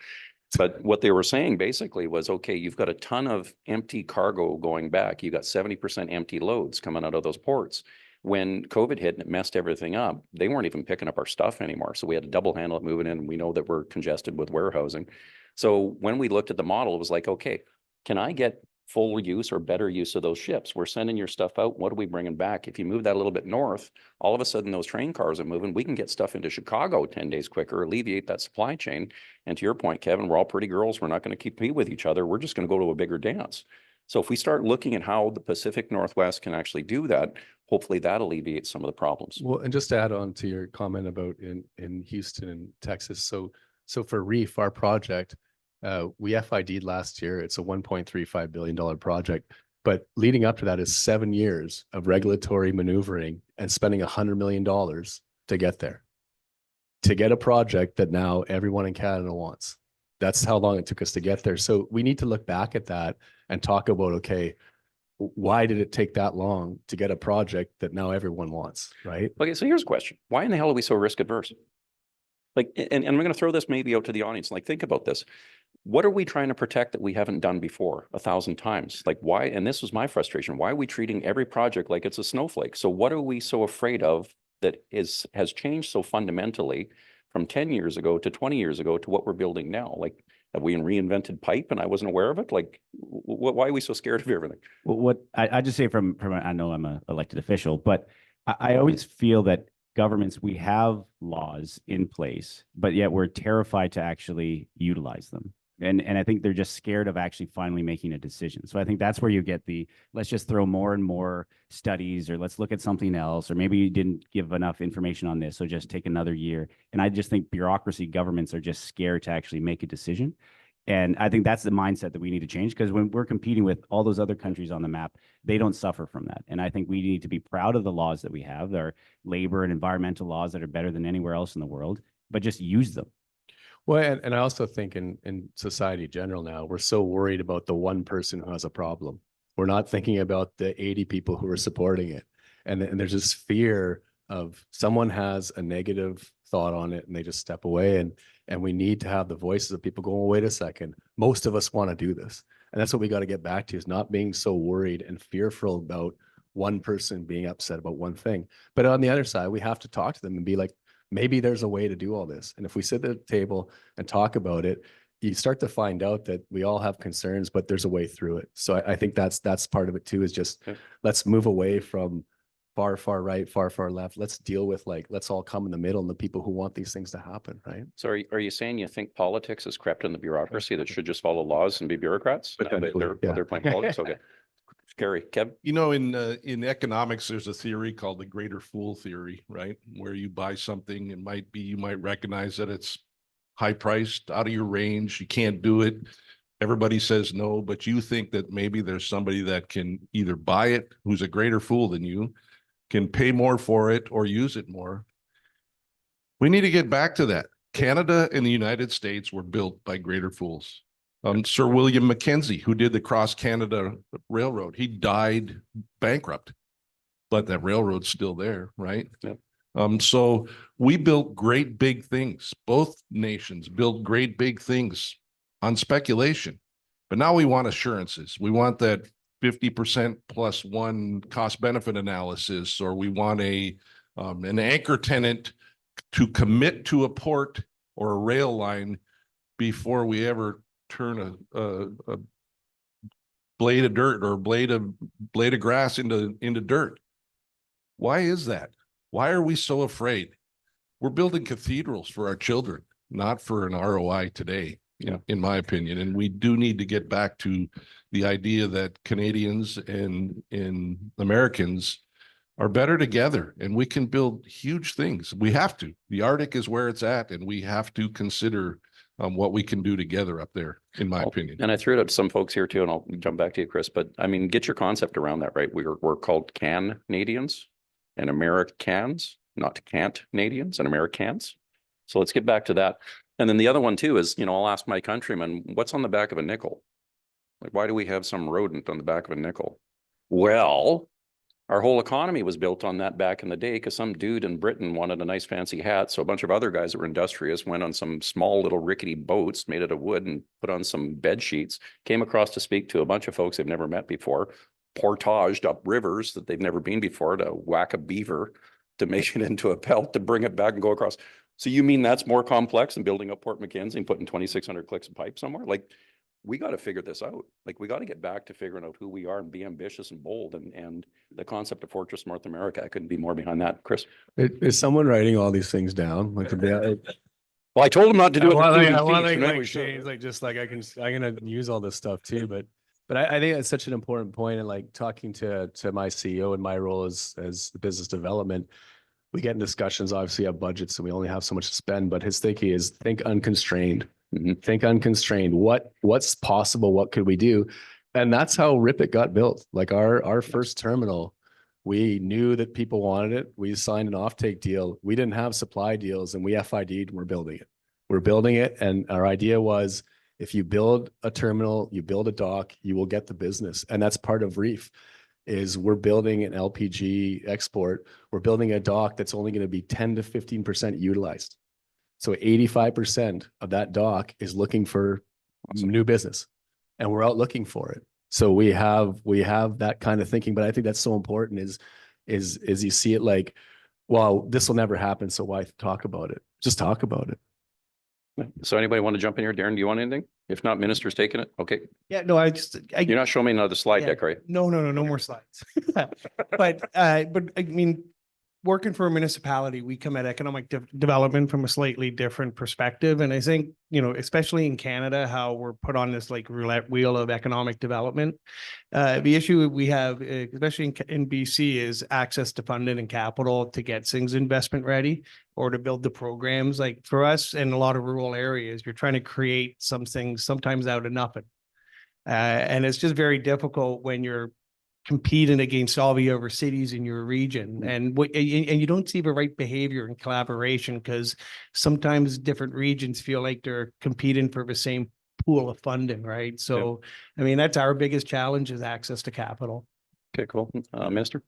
but what they were saying basically was, okay, you've got a ton of empty cargo going back. You got 70% empty loads coming out of those ports. When COVID hit and it messed everything up, they weren't even picking up our stuff anymore. So we had to double handle it moving in. We know that we're congested with warehousing. So when we looked at the model, it was like, okay, can I get full use or better use of those ships? We're sending your stuff out. What are we bringing back? If you move that a little bit north, all of a sudden those train cars are moving. We can get stuff into Chicago 10 days quicker, alleviate that supply chain. And to your point, Kevin, we're all pretty girls. We're not going to compete with each other. We're just going to go to a bigger dance. So if we start looking at how the Pacific Northwest can actually do that, hopefully that alleviates some of the problems.
Well, and just to add on to your comment about in Houston and Texas. So for REEF, our project, we FID'd last year. It's a $1.35 billion project, but leading up to that is 7 years of regulatory maneuvering and spending $100 million to get there, to get a project that now everyone in Canada wants. That's how long it took us to get there. So we need to look back at that and talk about, okay, why did it take that long to get a project that now everyone wants, right?
Okay, so here's a question. Why in the hell are we so risk adverse? Like, and I'm going to throw this maybe out to the audience. Like, think about this. What are we trying to protect that we haven't done before 1,000 times? Like why, and this was my frustration, why are we treating every project like it's a snowflake? So what are we so afraid of that has changed so fundamentally from 10 years ago to 20 years ago to what we're building now? Like, have we reinvented pipe and I wasn't aware of it? Like, why are we so scared of everything?
Well, what I just say from I know I'm an elected official, but I always feel that governments, we have laws in place, but yet we're terrified to actually utilize them. And I think they're just scared of actually finally making a decision. So I think that's where you get the, let's just throw more and more studies, or let's look at something else, or maybe you didn't give enough information on this, so just take another year. And I just think bureaucracy, governments are just scared to actually make a decision. And I think that's the mindset that we need to change, because when we're competing with all those other countries on the map, they don't suffer from that. And I think we need to be proud of the laws that we have, our labor and environmental laws that are better than anywhere else in the world, but just use them.
Well, and I also think in society in general now, we're so worried about the one person who has a problem. We're not thinking about the 80 people who are supporting it. And there's this fear of someone has a negative thought on it and they just step away. And we need to have the voices of people going, wait a second, most of us want to do this. And that's what we got to get back to, is not being so worried and fearful about one person being upset about one thing. But on the other side, we have to talk to them and be like, maybe there's a way to do all this. And if we sit at the table and talk about it, you start to find out that we all have concerns, but there's a way through it. So I think that's part of it too, is just let's move away from far right, far left. Let's deal with, like, let's all come in the middle and the people who want these things to happen, right?
So are you saying you think politics has crept in the bureaucracy that should just follow laws and be bureaucrats? They're playing politics. Okay. Scary. Kev?
You know, in economics, there's a theory called the greater fool theory, right? Where you buy something, you might recognize that it's high priced, out of your range, you can't do it. Everybody says no, but you think that maybe there's somebody that can either buy it, who's a greater fool than you, can pay more for it or use it more. We need to get back to that. Canada and the United States were built by greater fools. Sir William Mackenzie, who did the Cross Canada Railroad, he died bankrupt, but that railroad's still there, right?
Yep.
So we built great big things. Both nations built great big things on speculation, but now we want assurances. We want that 50% plus one cost benefit analysis, or we want an anchor tenant to commit to a port or a rail line before we ever turn a blade of dirt or a blade of grass into dirt. Why is that? Why are we so afraid? We're building cathedrals for our children, not for an ROI today, in my opinion. And we do need to get back to the idea that Canadians and Americans are better together, and we can build huge things. We have to. The Arctic is where it's at, and we have to consider what we can do together up there, in my opinion.
And I threw it out to some folks here too, and I'll jump back to you, Chris, but I mean, get your concept around that, right? We're called Canadians and Americans, not Canadians and Americans. So let's get back to that. And then the other one too is, I'll ask my countrymen, what's on the back of a nickel? Like, why do we have some rodent on the back of a nickel? Well, our whole economy was built on that back in the day because some dude in Britain wanted a nice fancy hat. So a bunch of other guys that were industrious went on some small little rickety boats made out of wood and put on some bed sheets, came across to speak to a bunch of folks they've never met before, portaged up rivers that they've never been before to whack a beaver to make it into a pelt to bring it back and go across. So you mean that's more complex than building up Port Mackenzie and putting 2,600 clicks of pipe somewhere? Like, we got to figure this out. Like, we got to get back to figuring out who we are and be ambitious and bold. And the concept of Fortress North America, I couldn't be more behind that. Chris?
Is someone writing all these things down? Like,
Well, I told him not to do it.
I want I'm gonna use all this stuff too, but I think that's such an important point. And like talking to my CEO in my role as the business development, we get in discussions, obviously have budgets and we only have so much to spend, but his thinking is think unconstrained. Think unconstrained. What's possible? What could we do? And that's how Ripit got built. Like our first terminal, we knew that people wanted it. We signed an offtake deal. We didn't have supply deals, and we FID'd and we're building it. We're building it. And our idea was, if you build a terminal, you build a dock, you will get the business. And that's part of REEF, is we're building an LPG export. We're building a dock that's only going to be 10 to 15% utilized. So 85% of that dock is looking for some new business, and we're out looking for it. So we have that kind of thinking, but I think that's so important is you see it like, well, this will never happen, so why talk about it? Just talk about it.
So anybody want to jump in here? Darren, do you want anything? If not, minister's taking it. Okay.
Yeah, no,
You're not showing me another slide deck, right?
No more slides. But I mean, working for a municipality, we come at economic development from a slightly different perspective. And I think, especially in Canada, how we're put on this like roulette wheel of economic development. The issue we have, especially in BC, is access to funding and capital to get things investment ready or to build the programs. Like for us in a lot of rural areas, you're trying to create some things sometimes out of nothing. And it's just very difficult when you're competing against all the other cities in your region, and you don't see the right behavior and collaboration, because sometimes different regions feel like they're competing for the same pool of funding, right? So, I mean, that's our biggest challenge, is access to capital.
Okay, cool. Minister?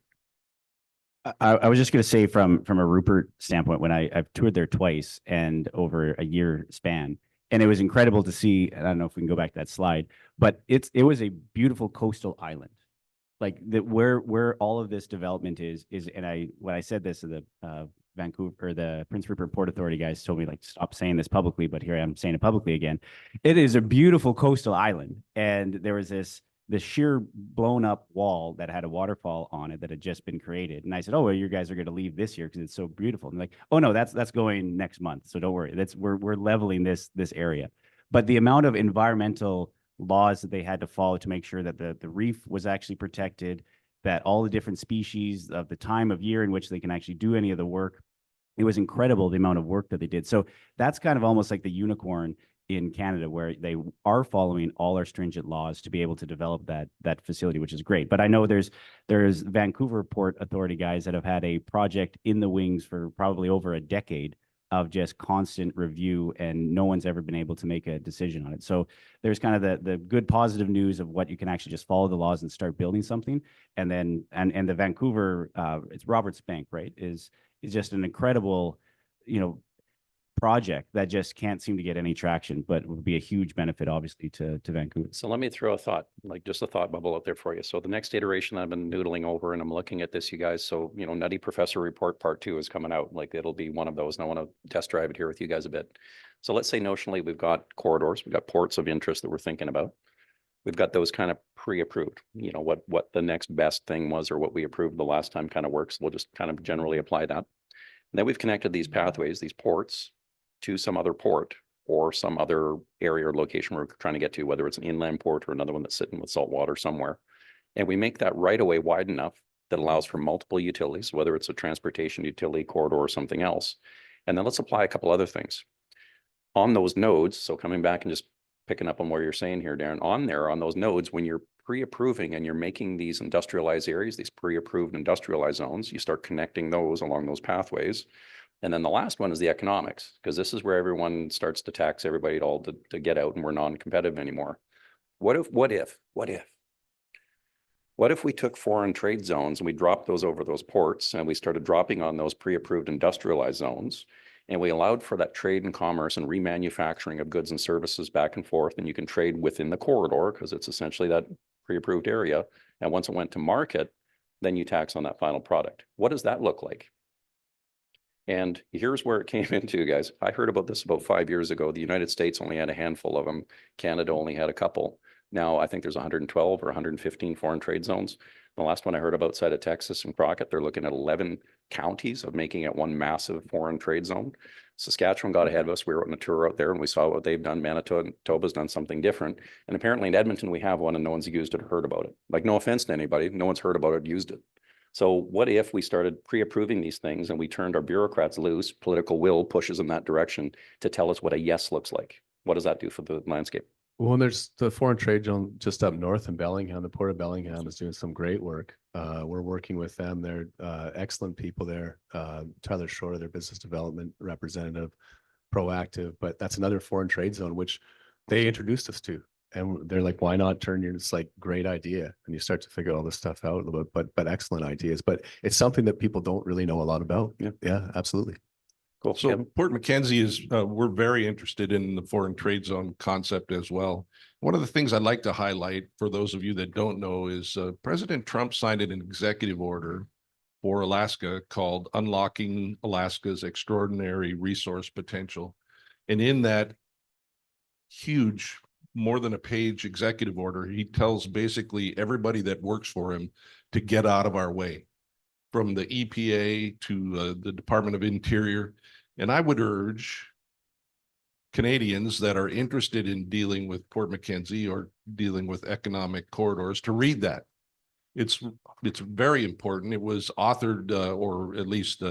I was just going to say from a Rupert standpoint, when I've toured there twice and over a year span, and it was incredible to see. I don't know if we can go back to that slide, but it was a beautiful coastal island. Like where all of this development is, and when I said this, the Vancouver or the Prince Rupert Port Authority guys told me, like, stop saying this publicly, but here I am saying it publicly again. It is a beautiful coastal island, and there was this sheer blown up wall that had a waterfall on it that had just been created. And I said, oh, well, you guys are going to leave this year because it's so beautiful. And like, oh no, that's going next month, so don't worry. We're leveling this area. But the amount of environmental laws that they had to follow to make sure that the reef was actually protected, that all the different species of the time of year in which they can actually do any of the work. It was incredible the amount of work that they did. So that's kind of almost like the unicorn in Canada, where they are following all our stringent laws to be able to develop that facility, which is great. But I know there's Vancouver Port Authority guys that have had a project in the wings for probably over a decade of just constant review, and no one's ever been able to make a decision on it. So there's kind of the good positive news of what you can actually just follow the laws and start building something. And then and the Vancouver, it's Roberts Bank, right? Is just an incredible, project that just can't seem to get any traction, but would be a huge benefit, obviously, to Vancouver.
So let me throw a thought, like just a thought bubble out there for you. So the next iteration I've been noodling over and I'm looking at this, you guys. So, Nutty Professor Report Part 2 is coming out. Like it'll be one of those. And I want to test drive it here with you guys a bit. So let's say notionally we've got corridors, we've got ports of interest that we're thinking about. We've got those kind of pre-approved, what the next best thing was or what we approved the last time kind of works. We'll just kind of generally apply that. And then we've connected these pathways, these ports, to some other port or some other area or location we're trying to get to, whether it's an inland port or another one that's sitting with salt water somewhere. And we make that right away wide enough that allows for multiple utilities, whether it's a transportation utility corridor or something else. And then let's apply a couple other things on those nodes. So coming back and just picking up on what you're saying here, Darren, on those nodes, when you're pre-approving and you're making these industrialized areas, these pre-approved industrialized zones, you start connecting those along those pathways. And then the last one is the economics, because this is where everyone starts to tax everybody to get out and we're non-competitive anymore. What if we took foreign trade zones and we dropped those over those ports and we started dropping on those pre-approved industrialized zones and we allowed for that trade and commerce and remanufacturing of goods and services back and forth, and you can trade within the corridor because it's essentially that pre-approved area. And once it went to market, then you tax on that final product. What does that look like? And here's where it came into, guys. I heard about this about 5 years ago. The United States only had a handful of them. Canada only had a couple. Now I think there's 112 or 115 foreign trade zones. The last one I heard about outside of Texas and Crockett, they're looking at 11 counties of making it one massive foreign trade zone. Saskatchewan got ahead of us. We were on a tour out there and we saw what they've done. Manitoba's done something different. And apparently in Edmonton, we have one and no one's used it or heard about it. Like, no offense to anybody, no one's heard about it, used it. So what if we started pre-approving these things and we turned our bureaucrats loose, political will pushes in that direction to tell us what a yes looks like? What does that do for the landscape?
Well, there's the foreign trade zone just up north in Bellingham. The Port of Bellingham is doing some great work. We're working with them. They're excellent people there. Tyler Shore, their business development representative, proactive. But that's another foreign trade zone, which they introduced us to. And they're like, why not turn your, it's like, great idea. And you start to figure all this stuff out a little bit, but excellent ideas. But it's something that people don't really know a lot about. Yeah, absolutely.
Cool.
So Port Mackenzie is, we're very interested in the foreign trade zone concept as well. One of the things I'd like to highlight for those of you that don't know is President Trump signed an executive order for Alaska called Unlocking Alaska's Extraordinary Resource Potential. And in that huge, more than a page executive order, he tells basically everybody that works for him to get out of our way, from the EPA to the Department of Interior. And I would urge Canadians that are interested in dealing with Port Mackenzie or dealing with economic corridors to read that. It's very important. It was authored or at least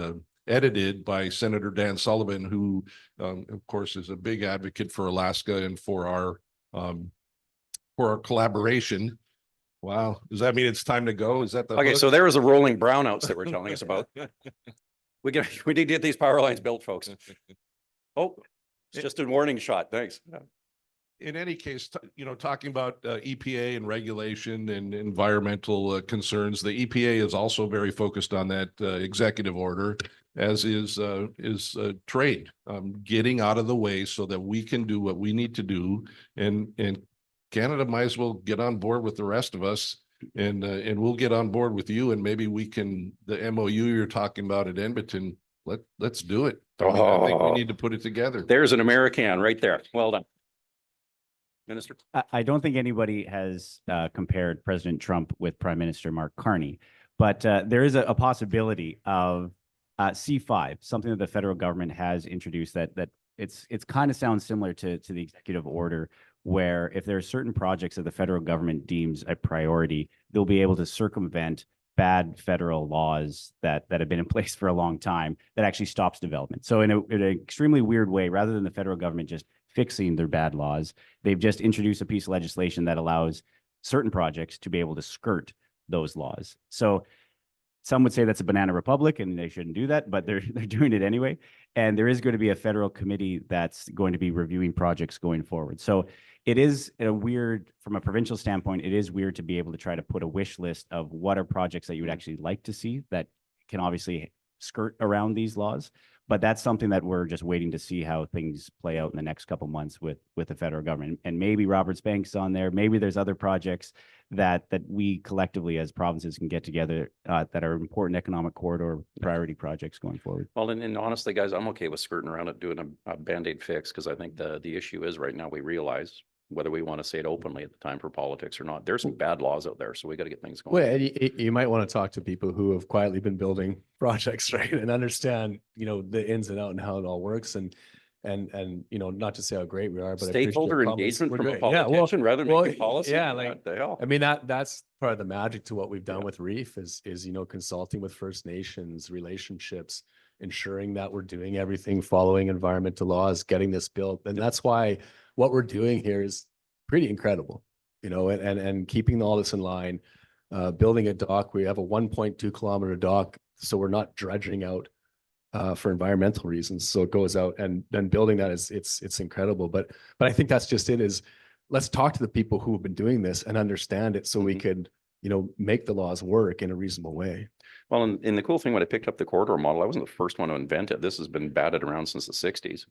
edited by Senator Dan Sullivan, who of course is a big advocate for Alaska and for our collaboration. Wow. Does that mean it's time to go? Is that the
Okay,
hook?
so there was a rolling brownouts that we're telling us about. We need to get these power lines built, folks. Oh, it's just a warning shot. Thanks.
In any case, talking about EPA and regulation and environmental concerns, the EPA is also very focused on that executive order, as is trade, getting out of the way so that we can do what we need to do. And Canada might as well get on board with the rest of us, and we'll get on board with you, and maybe we can, the MOU you're talking about at Edmonton, let's do it. I think we need to put it together.
There's an American right there. Well done. Minister.
I don't think anybody has compared President Trump with Prime Minister Mark Carney, but there is a possibility of C5, something that the federal government has introduced that it's kind of sounds similar to the executive order, where if there are certain projects that the federal government deems a priority, they'll be able to circumvent bad federal laws that have been in place for a long time that actually stops development. So in an extremely weird way, rather than the federal government just fixing their bad laws, they've just introduced a piece of legislation that allows certain projects to be able to skirt those laws. So some would say that's a banana republic and they shouldn't do that, but they're doing it anyway. And there is going to be a federal committee that's going to be reviewing projects going forward. So it is a weird, from a provincial standpoint, it is weird to be able to try to put a wish list of what are projects that you would actually like to see that can obviously skirt around these laws. But that's something that we're just waiting to see how things play out in the next couple months with the federal government. And maybe Roberts Bank's on there. Maybe there's other projects that we collectively as provinces can get together that are important economic corridor priority projects going forward.
Well, and honestly, guys, I'm okay with skirting around it, doing a Band-Aid fix, because I think the issue is right now we realize whether we want to say it openly at the time for politics or not, there's some bad laws out there, so we got to get things going.
Well, and you might want to talk to people who have quietly been building projects, right? And understand, the ins and out and how it all works and, not to say how great we are, but I appreciate
Stakeholder
the comments.
engagement
We're
from a
great. Yeah,
politician rather than making policy.
yeah,
What the hell?
I mean, that's part of the magic to what we've done with Reef is, consulting with First Nations, relationships, ensuring that we're doing everything, following environmental laws, getting this built. And that's why what we're doing here is pretty incredible, and keeping all this in line, building a dock. We have a 1.2 kilometer dock, so we're not dredging out for environmental reasons. So it goes out, and then building that it's incredible. But I think that's just it, is let's talk to the people who have been doing this and understand it so we could, make the laws work in a reasonable way.
Well, and the cool thing, when I picked up the corridor model, I wasn't the first one to invent it. This has been batted around since the 60s.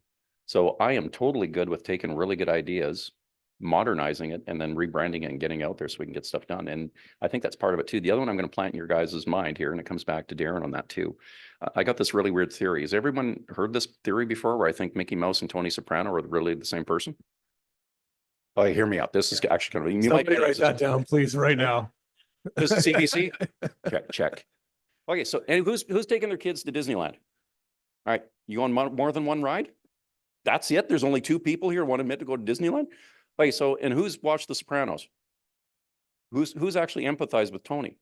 So I am totally good with taking really good ideas, modernizing it, and then rebranding it and getting out there so we can get stuff done. And I think that's part of it too. The other one I'm going to plant in your guys' mind here, and it comes back to Darren on that too. I got this really weird theory. Has everyone heard this theory before, where I think Mickey Mouse and Tony Soprano are really the same person? Oh, hear me out. This is actually kind of, you might
Somebody write that down, please, right now.
This is CBC. Check. Okay, so and who's taking their kids to Disneyland? All right, you on more than one ride? That's it? There's only 2 people here who want to admit to go to Disneyland? Okay, so and who's watched The Sopranos? Who's actually empathized with Tony?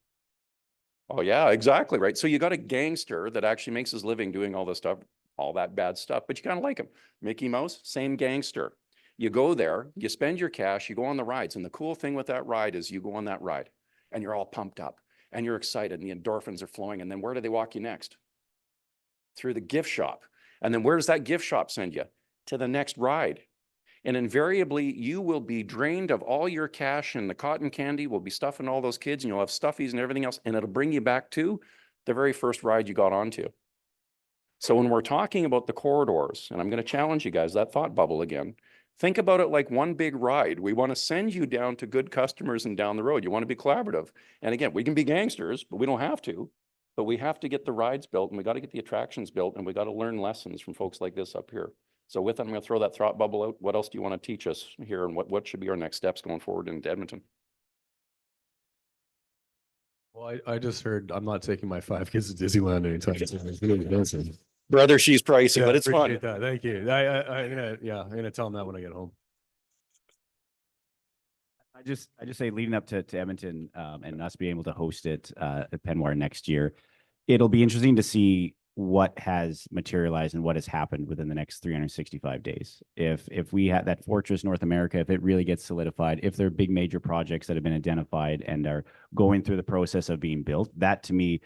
Oh yeah, exactly right. So you got a gangster that actually makes his living doing all this stuff, all that bad stuff, but you kind of like him. Mickey Mouse, same gangster. You go there, you spend your cash, you go on the rides, and the cool thing with that ride is you go on that ride and you're all pumped up and you're excited and the endorphins are flowing. And then where do they walk you next? Through the gift shop. And then where does that gift shop send you? To the next ride. And invariably, you will be drained of all your cash, and the cotton candy will be stuffing all those kids, and you'll have stuffies and everything else, and it'll bring you back to the very first ride you got onto. So when we're talking about the corridors, and I'm going to challenge you guys, that thought bubble again, think about it like one big ride. We want to send you down to good customers and down the road. You want to be collaborative. And again, we can be gangsters, but we don't have to. But we have to get the rides built, and we got to get the attractions built, and we got to learn lessons from folks like this up here. So with that, I'm going to throw that thought bubble out. What else do you want to teach us here, and what should be our next steps going forward into Edmonton?
Well, I just heard I'm not taking my 5 kids to Disneyland anytime soon.
Brother, she's pricey,
Yeah,
but it's fun.
appreciate that. Thank you. I'm gonna tell them that when I get home.
I just say leading up to Edmonton and us being able to host it at Penwar next year, it'll be interesting to see what has materialized and what has happened within the next 365 days. If we had that Fortress North America, if it really gets solidified, if there are big major projects that have been identified and are going through the process of being built, that to me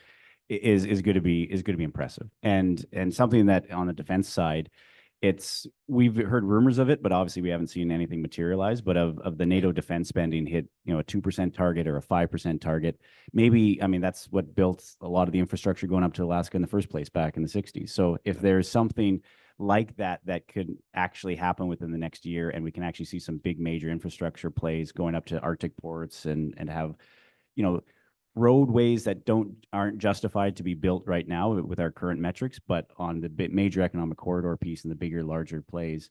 is going to be impressive. And something that on the defense side, we've heard rumors of it, but obviously we haven't seen anything materialize. But of the NATO defense spending hit, a 2% target or a 5% target, maybe, I mean, that's what built a lot of the infrastructure going up to Alaska in the first place back in the 60s. So if there's something like that could actually happen within the next year, and we can actually see some big major infrastructure plays going up to Arctic ports and have, roadways that aren't justified to be built right now with our current metrics, but on the major economic corridor piece and the bigger, larger plays,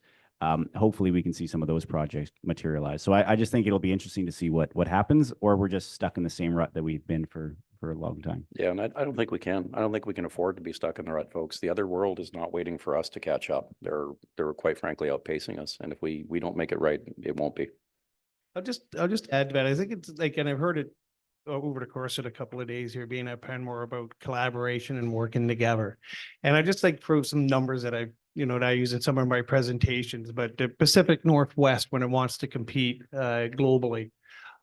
hopefully we can see some of those projects materialize. So I just think it'll be interesting to see what happens, or we're just stuck in the same rut that we've been for a long time.
Yeah, and I don't think we can. I don't think we can afford to be stuck in the rut, folks. The other world is not waiting for us to catch up. They're quite frankly outpacing us. And if we don't make it right, it won't be.
I'll just add to that. I think it's like, and I've heard it over the course of a couple of days here being at Penmore about collaboration and working together. And I just like throw some numbers that that I use in some of my presentations, but the Pacific Northwest, when it wants to compete globally,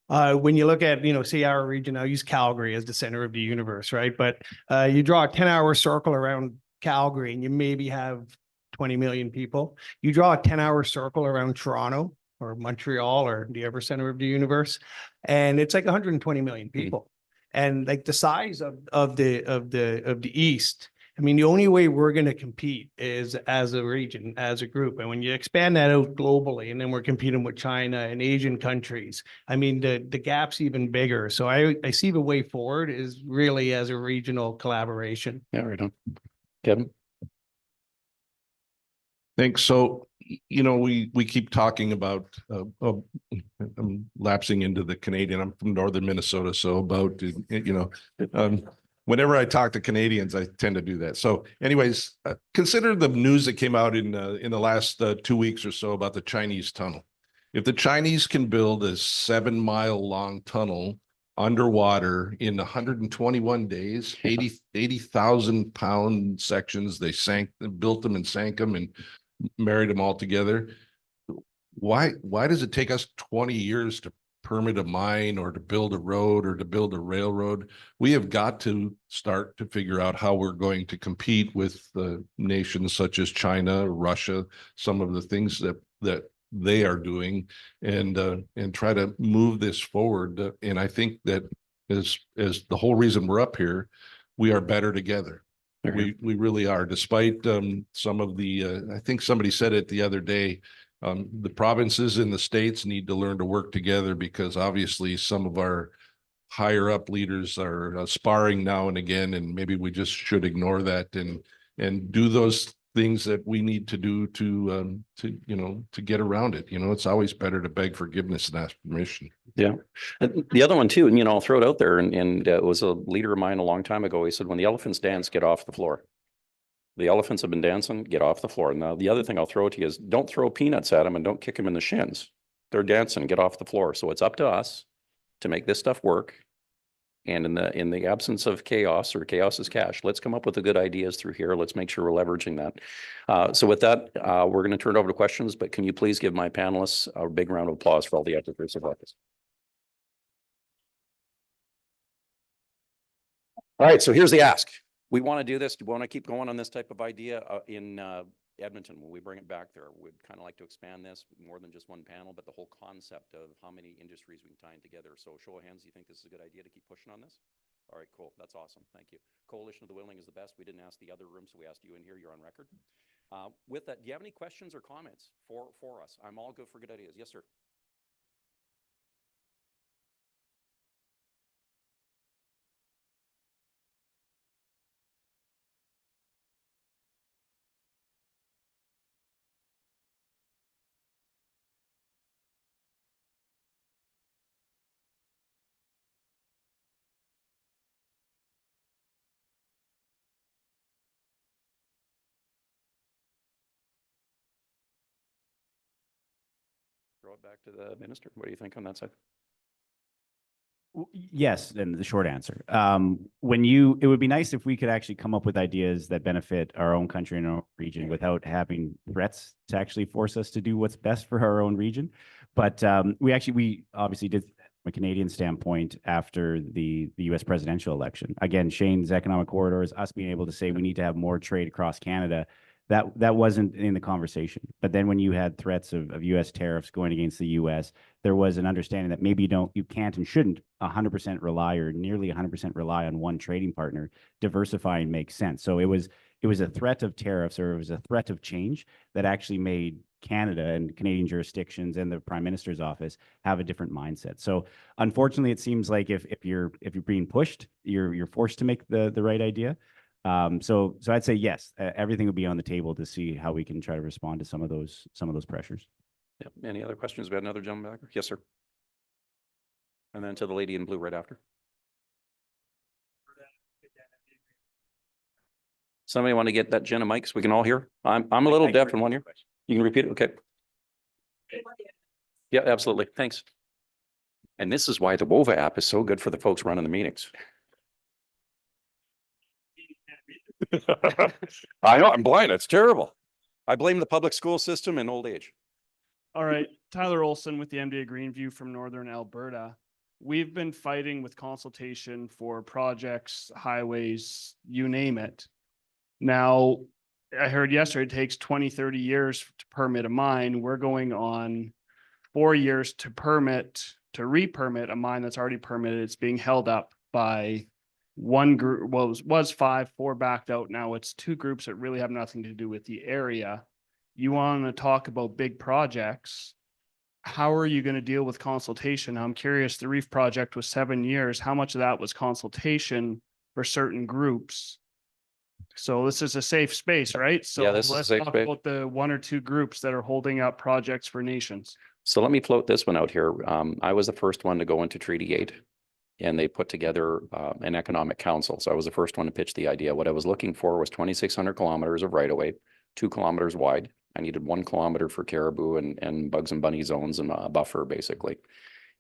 When you look at, say our region, I'll use Calgary as the center of the universe, right? But you draw a 10-hour circle around Calgary and you maybe have 20 million people. You draw a 10-hour circle around Toronto or Montreal or the epicenter of the universe, and it's like 120 million people. And like the size of the East, I mean, the only way we're going to compete is as a region, as a group. And when you expand that out globally, and then we're competing with China and Asian countries, I mean, the gap's even bigger. So I see the way forward is really as a regional collaboration.
Yeah, right on. Kevin?
Thanks. So, we keep talking about, I'm lapsing into the Canadian, I'm from northern Minnesota. So about, whenever I talk to Canadians, I tend to do that. So anyways, consider the news that came out in the last 2 weeks or so about the Chinese tunnel. If the Chinese can build a 7-mile long tunnel underwater in 121 days, 80,000 pound sections, they built them and sank them and married them all together. Why does it take us 20 years to permit a mine or to build a road or to build a railroad? We have got to start to figure out how we're going to compete with nations such as China, Russia, some of the things that they are doing, and try to move this forward. And I think that as the whole reason we're up here, we are better together. We really are, despite some of the, I think somebody said it the other day, the provinces in the states need to learn to work together, because obviously some of our higher up leaders are sparring now and again, and maybe we just should ignore that and do those things that we need to do to get around it. It's always better to beg forgiveness and ask permission.
Yeah. And the other one too, and I'll throw it out there, and it was a leader of mine a long time ago. He said, when the elephants dance, get off the floor. The elephants have been dancing, get off the floor. Now, the other thing I'll throw to you is don't throw peanuts at them and don't kick them in the shins. They're dancing, get off the floor. So it's up to us to make this stuff work. And in the absence of chaos, or chaos is cash, let's come up with the good ideas through here. Let's make sure we're leveraging that. So with that, we're going to turn it over to questions, but can you please give my panelists a big round of applause for all the efforts of office. All right, so here's the ask. We want to do this. We want to keep going on this type of idea in Edmonton. When we bring it back there, we'd kind of like to expand this more than just one panel, but the whole concept of how many industries we can tie in together. So show of hands, do you think this is a good idea to keep pushing on this? All right, cool. That's awesome. Thank you. Coalition of the Willing is the best. We didn't ask the other room, so we asked you in here. You're on record. With that, do you have any questions or comments for us? I'm all good for good ideas. Yes, sir. Throw it back to the minister. What do you think on that side?
Yes, and the short answer. It would be nice if we could actually come up with ideas that benefit our own country and our own region without having threats to actually force us to do what's best for our own region. But we obviously did, from a Canadian standpoint, after the US presidential election. Again, Shane's economic corridors, us being able to say we need to have more trade across Canada, that wasn't in the conversation. But then when you had threats of US tariffs going against the US, there was an understanding that maybe you can't and shouldn't 100% rely, or nearly 100% rely on one trading partner. Diversifying makes sense. So it was a threat of tariffs, or it was a threat of change that actually made Canada and Canadian jurisdictions and the Prime Minister's office have a different mindset. So unfortunately, it seems like if you're being pushed, you're forced to make the right idea. So I'd say yes, everything would be on the table to see how we can try to respond to some of those pressures.
Yeah. Any other questions? We had another gentleman back there. Yes, sir. And then to the lady in blue right after. Somebody want to get that Jenna mic so we can all hear? I'm a little deaf in one ear. You can repeat it? Okay. Yeah, absolutely. Thanks. And this is why the WOVA app is so good for the folks running the meetings. I know, I'm blind. It's terrible. I blame the public school system and old age.
All right, Tyler Olson with the MDA Greenview from Northern Alberta. we've been fighting with consultation for projects, highways, you name it. Now, I heard yesterday it takes 20, 30 years to permit a mine. We're going on 4 years to re-permit a mine that's already permitted. It's being held up by one group, well, it was 5, 4 backed out. Now it's 2 groups that really have nothing to do with the area. You want to talk about big projects. How are you going to deal with consultation? I'm curious, the Reef project was 7 years. How much of that was consultation for certain groups? So this is a safe space, right? So
this is a
let's
safe
talk
space.
about the 1 or 2 groups that are holding up projects for nations.
So let me float this one out here. I was the first one to go into Treaty 8, and they put together an economic council. So I was the first one to pitch the idea. What I was looking for was 2,600 kilometers of right of way, 2 kilometers wide. I needed 1 kilometer for caribou and bugs and bunny zones and a buffer, basically.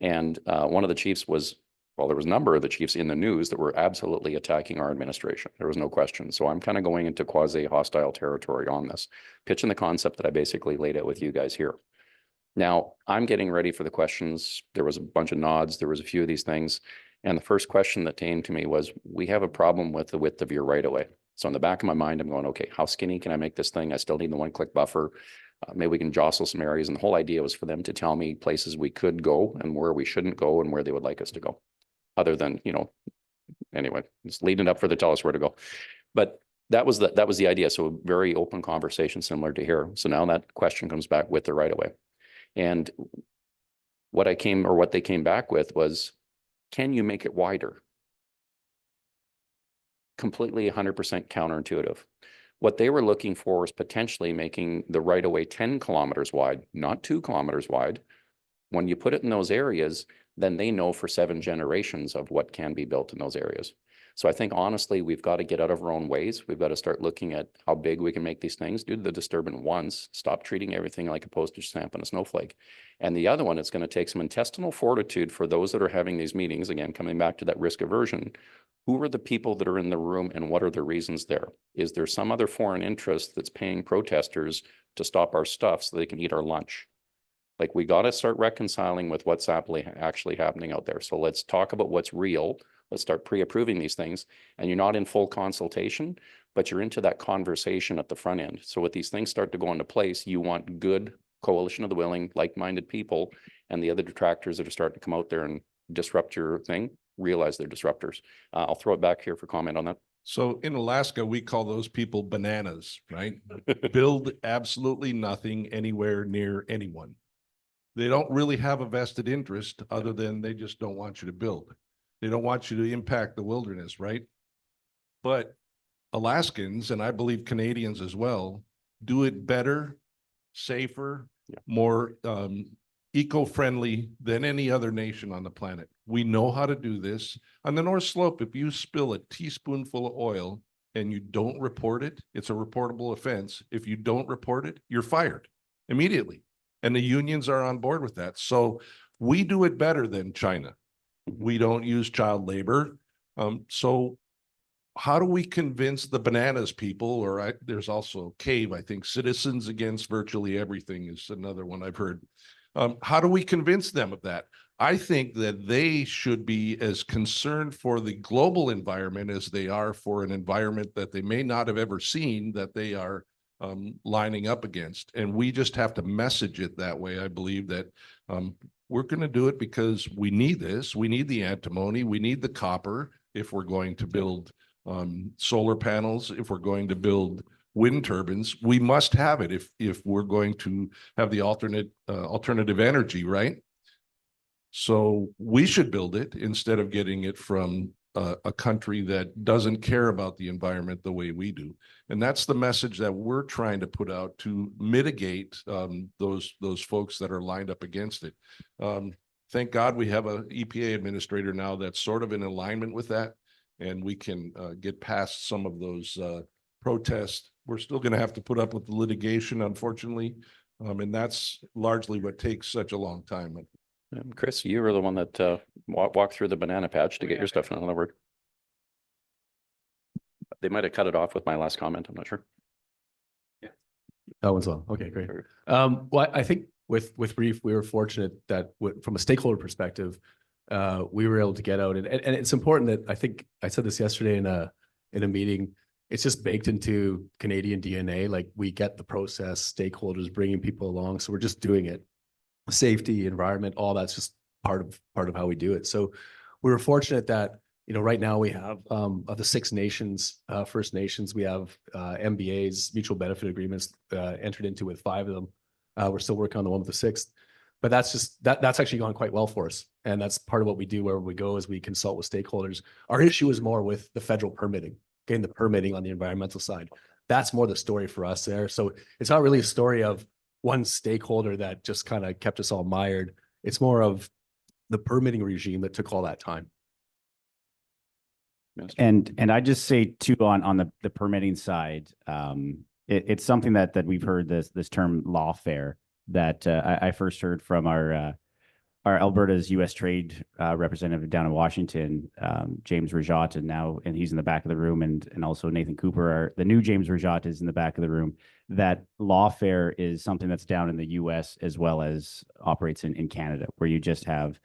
And one of the chiefs was, well, there was a number of the chiefs in the news that were absolutely attacking our administration. There was no question. So I'm kind of going into quasi-hostile territory on this, pitching the concept that I basically laid out with you guys here. Now, I'm getting ready for the questions. There was a bunch of nods. There was a few of these things. And the first question that came to me was, we have a problem with the width of your right-of-way. So in the back of my mind, I'm going, okay, how skinny can I make this thing? I still need the 1-click buffer. Maybe we can jostle some areas. And the whole idea was for them to tell me places we could go and where we shouldn't go and where they would like us to go. Other than, anyway, it's leading up for the tell us where to go. But that was the idea. So very open conversation, similar to here. So now that question comes back with the right-of-way. And what they came back with was, can you make it wider? Completely 100% counterintuitive. What they were looking for was potentially making the right-of-way 10 kilometers wide, not 2 kilometers wide. When you put it in those areas, then they know for 7 generations of what can be built in those areas. So I think honestly, we've got to get out of our own ways. We've got to start looking at how big we can make these things, do the disturbance once, stop treating everything like a postage stamp and a snowflake. And the other one, it's going to take some intestinal fortitude for those that are having these meetings, again, coming back to that risk aversion. Who are the people that are in the room and what are the reasons there? Is there some other foreign interest that's paying protesters to stop our stuff so they can eat our lunch? Like, we got to start reconciling with what's actually happening out there. So let's talk about what's real. Let's start pre-approving these things. And you're not in full consultation, but you're into that conversation at the front end. So with these things start to go into place, you want good coalition of the willing, like-minded people, and the other detractors that are starting to come out there and disrupt your thing, realize they're disruptors. I'll throw it back here for comment on that.
So in Alaska, we call those people bananas, right? Build absolutely nothing anywhere near anyone. They don't really have a vested interest other than they just don't want you to build. They don't want you to impact the wilderness, right? But Alaskans, and I believe Canadians as well, do it better, safer, more eco-friendly than any other nation on the planet. We know how to do this. On the North Slope, if you spill a teaspoonful of oil and you don't report it, it's a reportable offense. If you don't report it, you're fired immediately. And the unions are on board with that. So we do it better than China. We don't use child labor. So how do we convince the bananas people, or there's also CAVE, I think, Citizens Against Virtually Everything is another one I've heard. How do we convince them of that? I think that they should be as concerned for the global environment as they are for an environment that they may not have ever seen that they are lining up against. And we just have to message it that way. I believe that we're going to do it because we need this. We need the antimony. We need the copper if we're going to build solar panels, if we're going to build wind turbines. We must have it if we're going to have the alternative energy, right? So we should build it instead of getting it from a country that doesn't care about the environment the way we do. And that's the message that we're trying to put out to mitigate those folks that are lined up against it. Thank God we have an EPA administrator now that's sort of in alignment with that, and we can get past some of those protests. We're still going to have to put up with the litigation, unfortunately, and that's largely what takes such a long time.
Chris, you were the one that walked through the banana patch to get your stuff in another word. They might have cut it off with my last comment. I'm not sure.
That one's on. Okay, great. Well, I think with Reef, we were fortunate that from a stakeholder perspective, we were able to get out and it's important that I think I said this yesterday in a meeting. It's just baked into Canadian DNA. Like we get the process, stakeholders bringing people along. So we're just doing it. Safety, environment, all that's just part of how we do it. So we were fortunate that, right now we have of the 6 nations, First Nations, we have MBAs, mutual benefit agreements entered into with 5 of them. We're still working on the one with the 6th, but that's actually gone quite well for us. And that's part of what we do wherever we go is we consult with stakeholders. Our issue is more with the federal permitting, getting the permitting on the environmental side. That's more the story for us there. So it's not really a story of one stakeholder that just kind of kept us all mired. It's more of the permitting regime that took all that time.
And I just say too on the permitting side, it's something that we've heard this term lawfare that I first heard from our Alberta's U.S. trade representative down in Washington, James Rajat, and he's in the back of the room, and also Nathan Cooper, the new James Rajat is in the back of the room. That lawfare is something that's down in the U.S. as well as operates in Canada, where you just have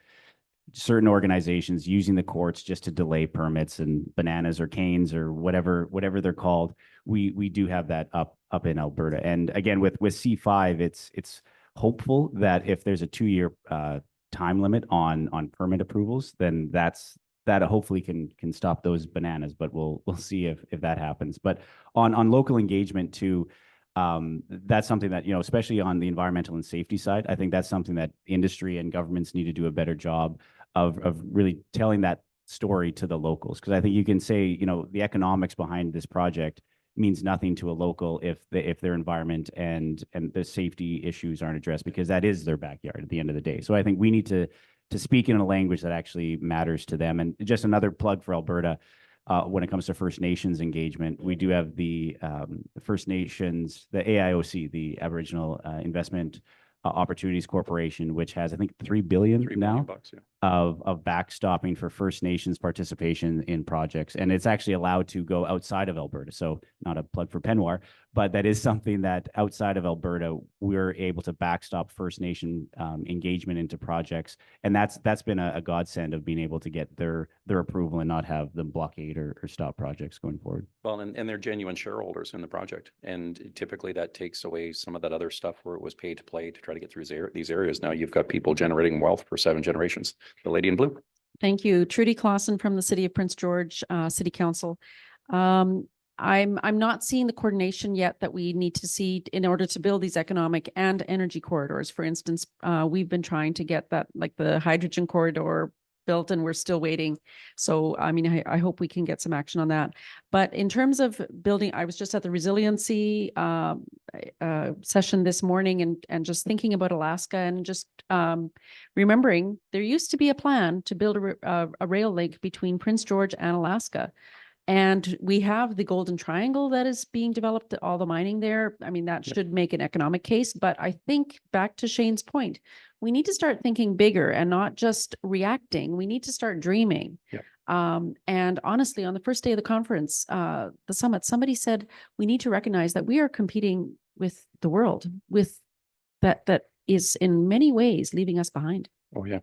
certain organizations using the courts just to delay permits and bananas or canes or whatever they're called. We do have that up in Alberta, and again with C5, it's hopeful that if there's a 2-year time limit on permit approvals, then that hopefully can stop those bananas. But we'll see if that happens. But on local engagement too, that's something that, especially on the environmental and safety side, I think that's something that industry and governments need to do a better job of really telling that story to the locals. Because I think you can say, the economics behind this project means nothing to a local if their environment and the safety issues aren't addressed, because that is their backyard at the end of the day. So I think we need to speak in a language that actually matters to them. And just another plug for Alberta, when it comes to First Nations engagement, we do have the First Nations, the AIOC, the Aboriginal Investment Opportunities Corporation, which has, I think, $3 billion now of backstopping for First Nations participation in projects. And it's actually allowed to go outside of Alberta. So not a plug for Penwar, but that is something that outside of Alberta, we're able to backstop First Nation engagement into projects. And that's been a godsend of being able to get their approval and not have them blockade or stop projects going forward.
Well, and they're genuine shareholders in the project. And typically that takes away some of that other stuff where it was pay to play to try to get through these areas. Now you've got people generating wealth for 7 generations. The lady in blue.
Thank you. Trudy Clausen from the City of Prince George City Council. I'm not seeing the coordination yet that we need to see in order to build these economic and energy corridors. For instance, we've been trying to get that, like the hydrogen corridor built, and we're still waiting. So, I mean, I hope we can get some action on that. But in terms of building, I was just at the resiliency session this morning and just thinking about Alaska and just remembering there used to be a plan to build a rail link between Prince George and Alaska. And we have the Golden Triangle that is being developed, all the mining there. I mean, that should make an economic case. But I think back to Shane's point, we need to start thinking bigger and not just reacting. We need to start dreaming. And honestly, on the first day of the conference, the summit, somebody said, we need to recognize that we are competing with the world, with that is in many ways leaving us behind.
Oh, yeah.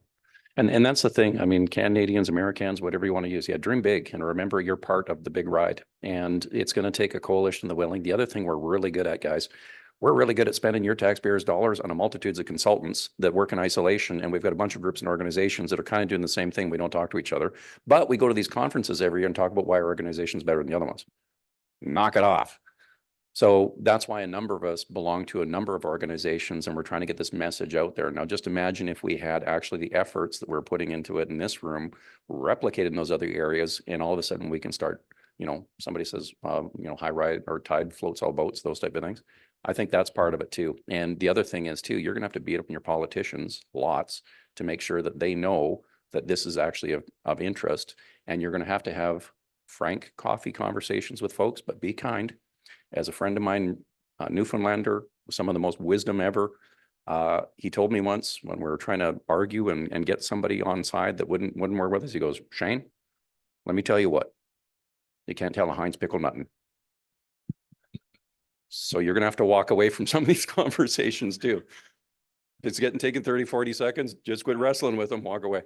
And that's the thing. I mean, Canadians, Americans, whatever you want to use. Yeah, dream big and remember you're part of the big ride. And it's going to take a coalition of the willing. The other thing we're really good at, guys, we're really good at spending your taxpayers' dollars on a multitudes of consultants that work in isolation. And we've got a bunch of groups and organizations that are kind of doing the same thing. We don't talk to each other, but we go to these conferences every year and talk about why our organization is better than the other ones. Knock it off. So that's why a number of us belong to a number of organizations, and we're trying to get this message out there. Now, just imagine if we had actually the efforts that we're putting into it in this room replicated in those other areas, and all of a sudden we can start, somebody says, high ride or tide floats all boats, those type of things. I think that's part of it too. And the other thing is too, you're going to have to beat up on your politicians lots to make sure that they know that this is actually of interest. And you're going to have frank coffee conversations with folks, but be kind. As a friend of mine, Newfoundlander, some of the most wisdom ever, he told me once when we were trying to argue and get somebody on side that wouldn't work with us, he goes, Shane, let me tell you what, you can't tell a Heinz pickle nothing. So you're going to have to walk away from some of these conversations too. If it's getting taken 30, 40 seconds, just quit wrestling with them, walk away.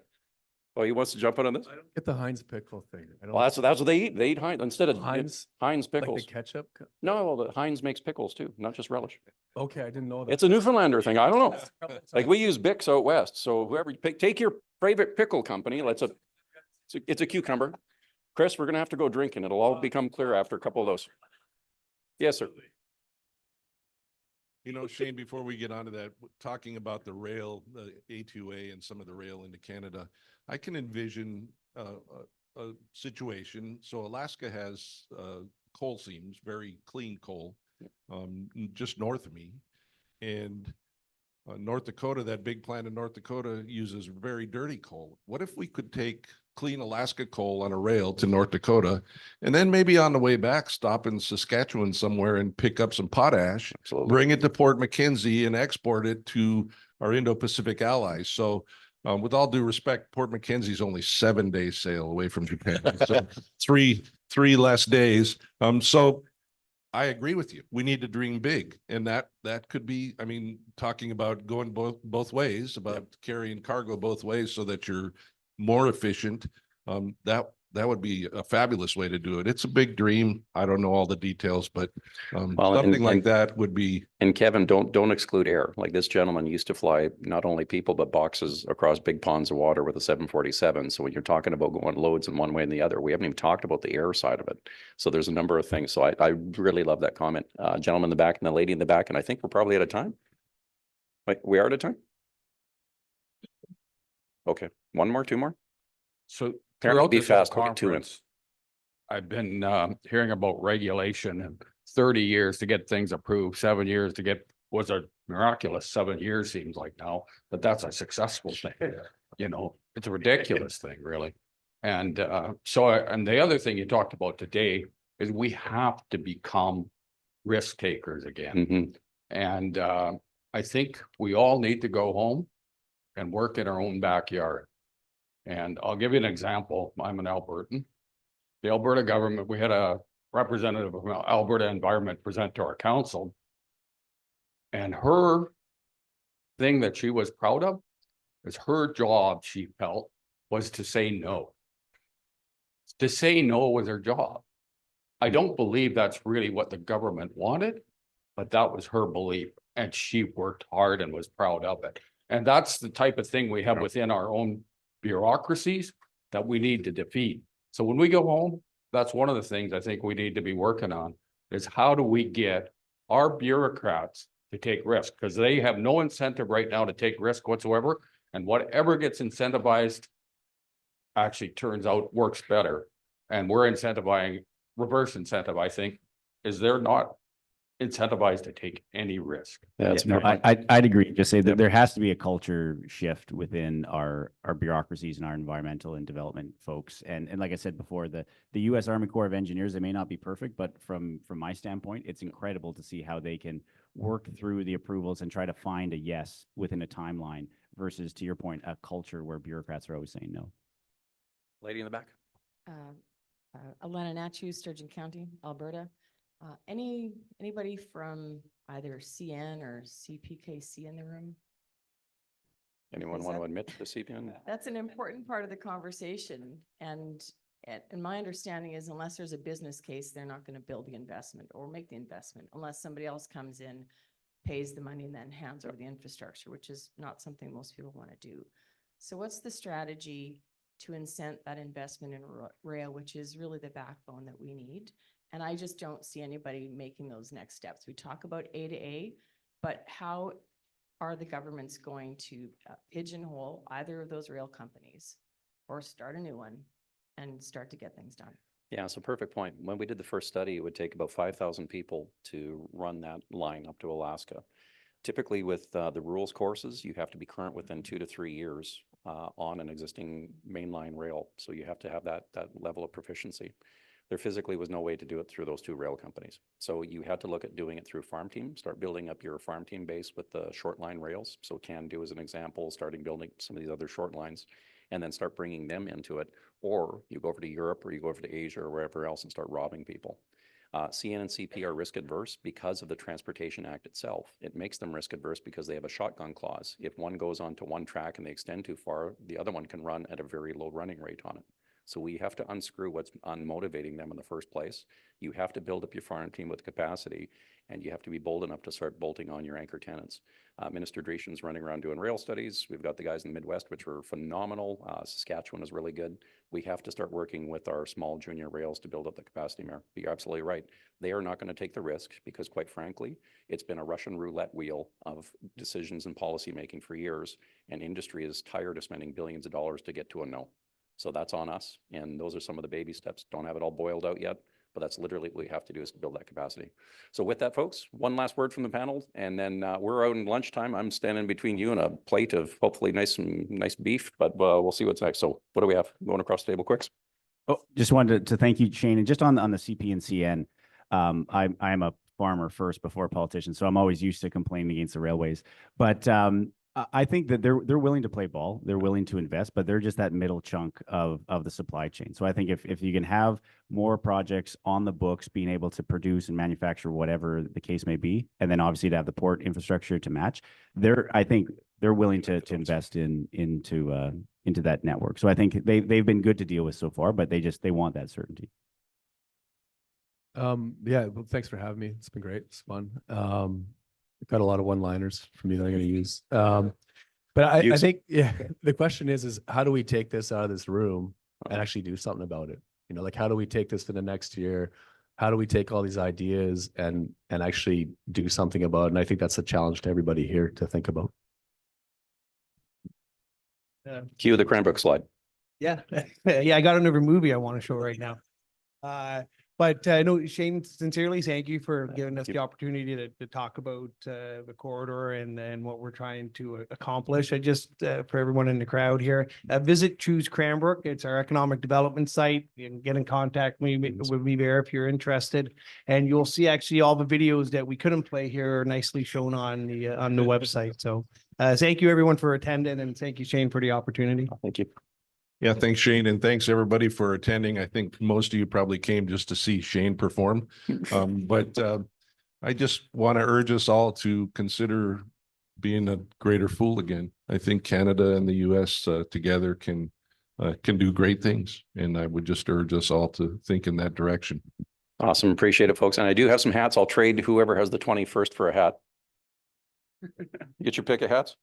Oh, he wants to jump in on this?
I don't get the Heinz pickle thing. I don't.
Well, that's what they eat. They eat Heinz instead of
Heinz,
Heinz
like the
pickles.
ketchup.
No, the Heinz makes pickles too, not just relish.
Okay, I didn't know that.
It's a Newfoundlander thing. I don't know. Like we use Bix out west. So whoever, take your favorite pickle company. It's a cucumber. Chris, we're going to have to go drinking. It'll all become clear after a couple of those. Yes, sir.
You know, Shane, before we get onto that, talking about the rail, the A2A and some of the rail into Canada, I can envision a situation. So Alaska has coal seams, very clean coal, just north of me. And North Dakota, that big plant in North Dakota uses very dirty coal. What if we could take clean Alaska coal on a rail to North Dakota, and then maybe on the way back, stop in Saskatchewan somewhere and pick up some potash,
Absolutely.
bring it to Port McKenzie and export it to our Indo-Pacific allies. So with all due respect, Port McKenzie is only 7 day sail away from Japan. So three less days. So I agree with you. We need to dream big. And that could be, I mean, talking about going both ways, about carrying cargo both ways so that you're more efficient. That would be a fabulous way to do it. It's a big dream. I don't know all the details, but
Well,
something like
and-
that would be.
And Kevin, don't exclude air. Like this gentleman used to fly not only people, but boxes across big ponds of water with a 747. So when you're talking about going loads in one way and the other, we haven't even talked about the air side of it. So there's a number of things. So I really love that comment. Gentleman in the back and the lady in the back, and I think we're probably out of time. Wait, we are out of time? Okay, one more, two more?
So
Apparently
throughout
be
this whole
fast, we'll get two in.
conference, I've been hearing about regulation and 30 years to get things approved, 7 years to get, was a miraculous 7 years seems like now, but that's a successful thing. You know, it's a ridiculous thing, really. And and the other thing you talked about today is we have to become risk takers again.
Mhm.
And I think we all need to go home and work in our own backyard. And I'll give you an example. I'm an Albertan. The Alberta government, we had a representative of Alberta Environment present to our council. And her thing that she was proud of is her job, she felt, was to say no. To say no was her job. I don't believe that's really what the government wanted, but that was her belief. And she worked hard and was proud of it. And that's the type of thing we have within our own bureaucracies that we need to defeat. So when we go home, that's one of the things I think we need to be working on is how do we get our bureaucrats to take risk? Because they have no incentive right now to take risk whatsoever. And whatever gets incentivized actually turns out works better. And we're incentivizing, reverse incentive, I think, is they're not incentivized to take any risk.
That's
Yeah, no,
fair.
I'd agree. Just say that there has to be a culture shift within our bureaucracies and our environmental and development folks. And like I said before, the U.S. Army Corps of Engineers, they may not be perfect, but from my standpoint, it's incredible to see how they can work through the approvals and try to find a yes within a timeline versus, to your point, a culture where bureaucrats are always saying no.
Lady in the back.
Alana Nachu, Sturgeon County, Alberta. Anybody from either CN or CPKC in the room?
Anyone
Is
want to
that-
admit to the CPN?
That's an important part of the conversation. And my understanding is unless there's a business case, they're not going to build the investment or make the investment unless somebody else comes in, pays the money and then hands over the infrastructure, which is not something most people want to do. So what's the strategy to incent that investment in rail, which is really the backbone that we need? And I just don't see anybody making those next steps. We talk about A to A, but how are the governments going to pigeonhole either of those rail companies or start a new one and start to get things done?
Yeah, it's a perfect point. When we did the first study, it would take about 5,000 people to run that line up to Alaska. Typically with the rules courses, you have to be current within 2 to 3 years on an existing mainline rail. So you have to have that level of proficiency. There physically was no way to do it through those two rail companies. So you had to look at doing it through farm team, start building up your farm team base with the short line rails. So CANDO as an example, starting building some of these other short lines and then start bringing them into it. Or you go over to Europe or you go over to Asia or wherever else and start robbing people. CN and CP are risk adverse because of the Transportation Act itself. It makes them risk adverse because they have a shotgun clause. If one goes onto one track and they extend too far, the other one can run at a very low running rate on it. So we have to unscrew what's unmotivating them in the first place. You have to build up your farm team with capacity, and you have to be bold enough to start bolting on your anchor tenants. Minister Dreeshen's running around doing rail studies. We've got the guys in the Midwest, which were phenomenal. Saskatchewan is really good. We have to start working with our small junior rails to build up the capacity, Mayor. You're absolutely right. They are not going to take the risk because, quite frankly, it's been a Russian roulette wheel of decisions and policy making for years, and industry is tired of spending billions of dollars to get to a no. So that's on us, and those are some of the baby steps. Don't have it all boiled out yet, but that's literally what we have to do is to build that capacity. So with that, folks, one last word from the panel, and then we're out in lunchtime. I'm standing between you and a plate of hopefully nice beef, but we'll see what's next. So what do we have going across the table quick?
Oh, just wanted to thank you, Shane. And just on the CP and CN, I'm a farmer first before a politician, so I'm always used to complaining against the railways. But I think that they're willing to play ball, they're willing to invest, but they're just that middle chunk of the supply chain. So I think if you can have more projects on the books, being able to produce and manufacture whatever the case may be, and then obviously to have the port infrastructure to match, I think they're willing to invest into that network. So I think they've been good to deal with so far, but they want that certainty.
Yeah, well, thanks for having me. It's been great. It's fun. Got a lot of one-liners from you that I'm going to use. But I think, yeah, the question is how do we take this out of this room and actually do something about it? You know, like how do we take this to the next year? How do we take all these ideas and actually do something about it? And I think that's a challenge to everybody here to think about.
Cue the Cranbrook slide.
Yeah, yeah, I got another movie I want to show right now. But no, Shane, sincerely, thank you for giving us the opportunity to talk about the corridor and what we're trying to accomplish. I just, for everyone in the crowd here, visit Choose Cranbrook. It's our economic development site. You can get in contact with me there if you're interested. And you'll see actually all the videos that we couldn't play here are nicely shown on the website. So thank you everyone for attending, and thank you, Shane, for the opportunity.
Thank you.
Yeah, thanks, Shane, and thanks everybody for attending. I think most of you probably came just to see Shane perform. But I just want to urge us all to consider being a greater fool again. I think Canada and the US together can do great things. And I would just urge us all to think in that direction.
Awesome. Appreciate it, folks. And I do have some hats. I'll trade whoever has the 21st for a hat. Get your pick of hats.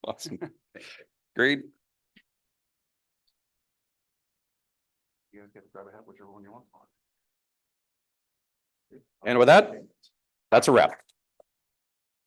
Awesome. Great. You guys get to grab a hat, whichever one you want. And with that, that's a wrap.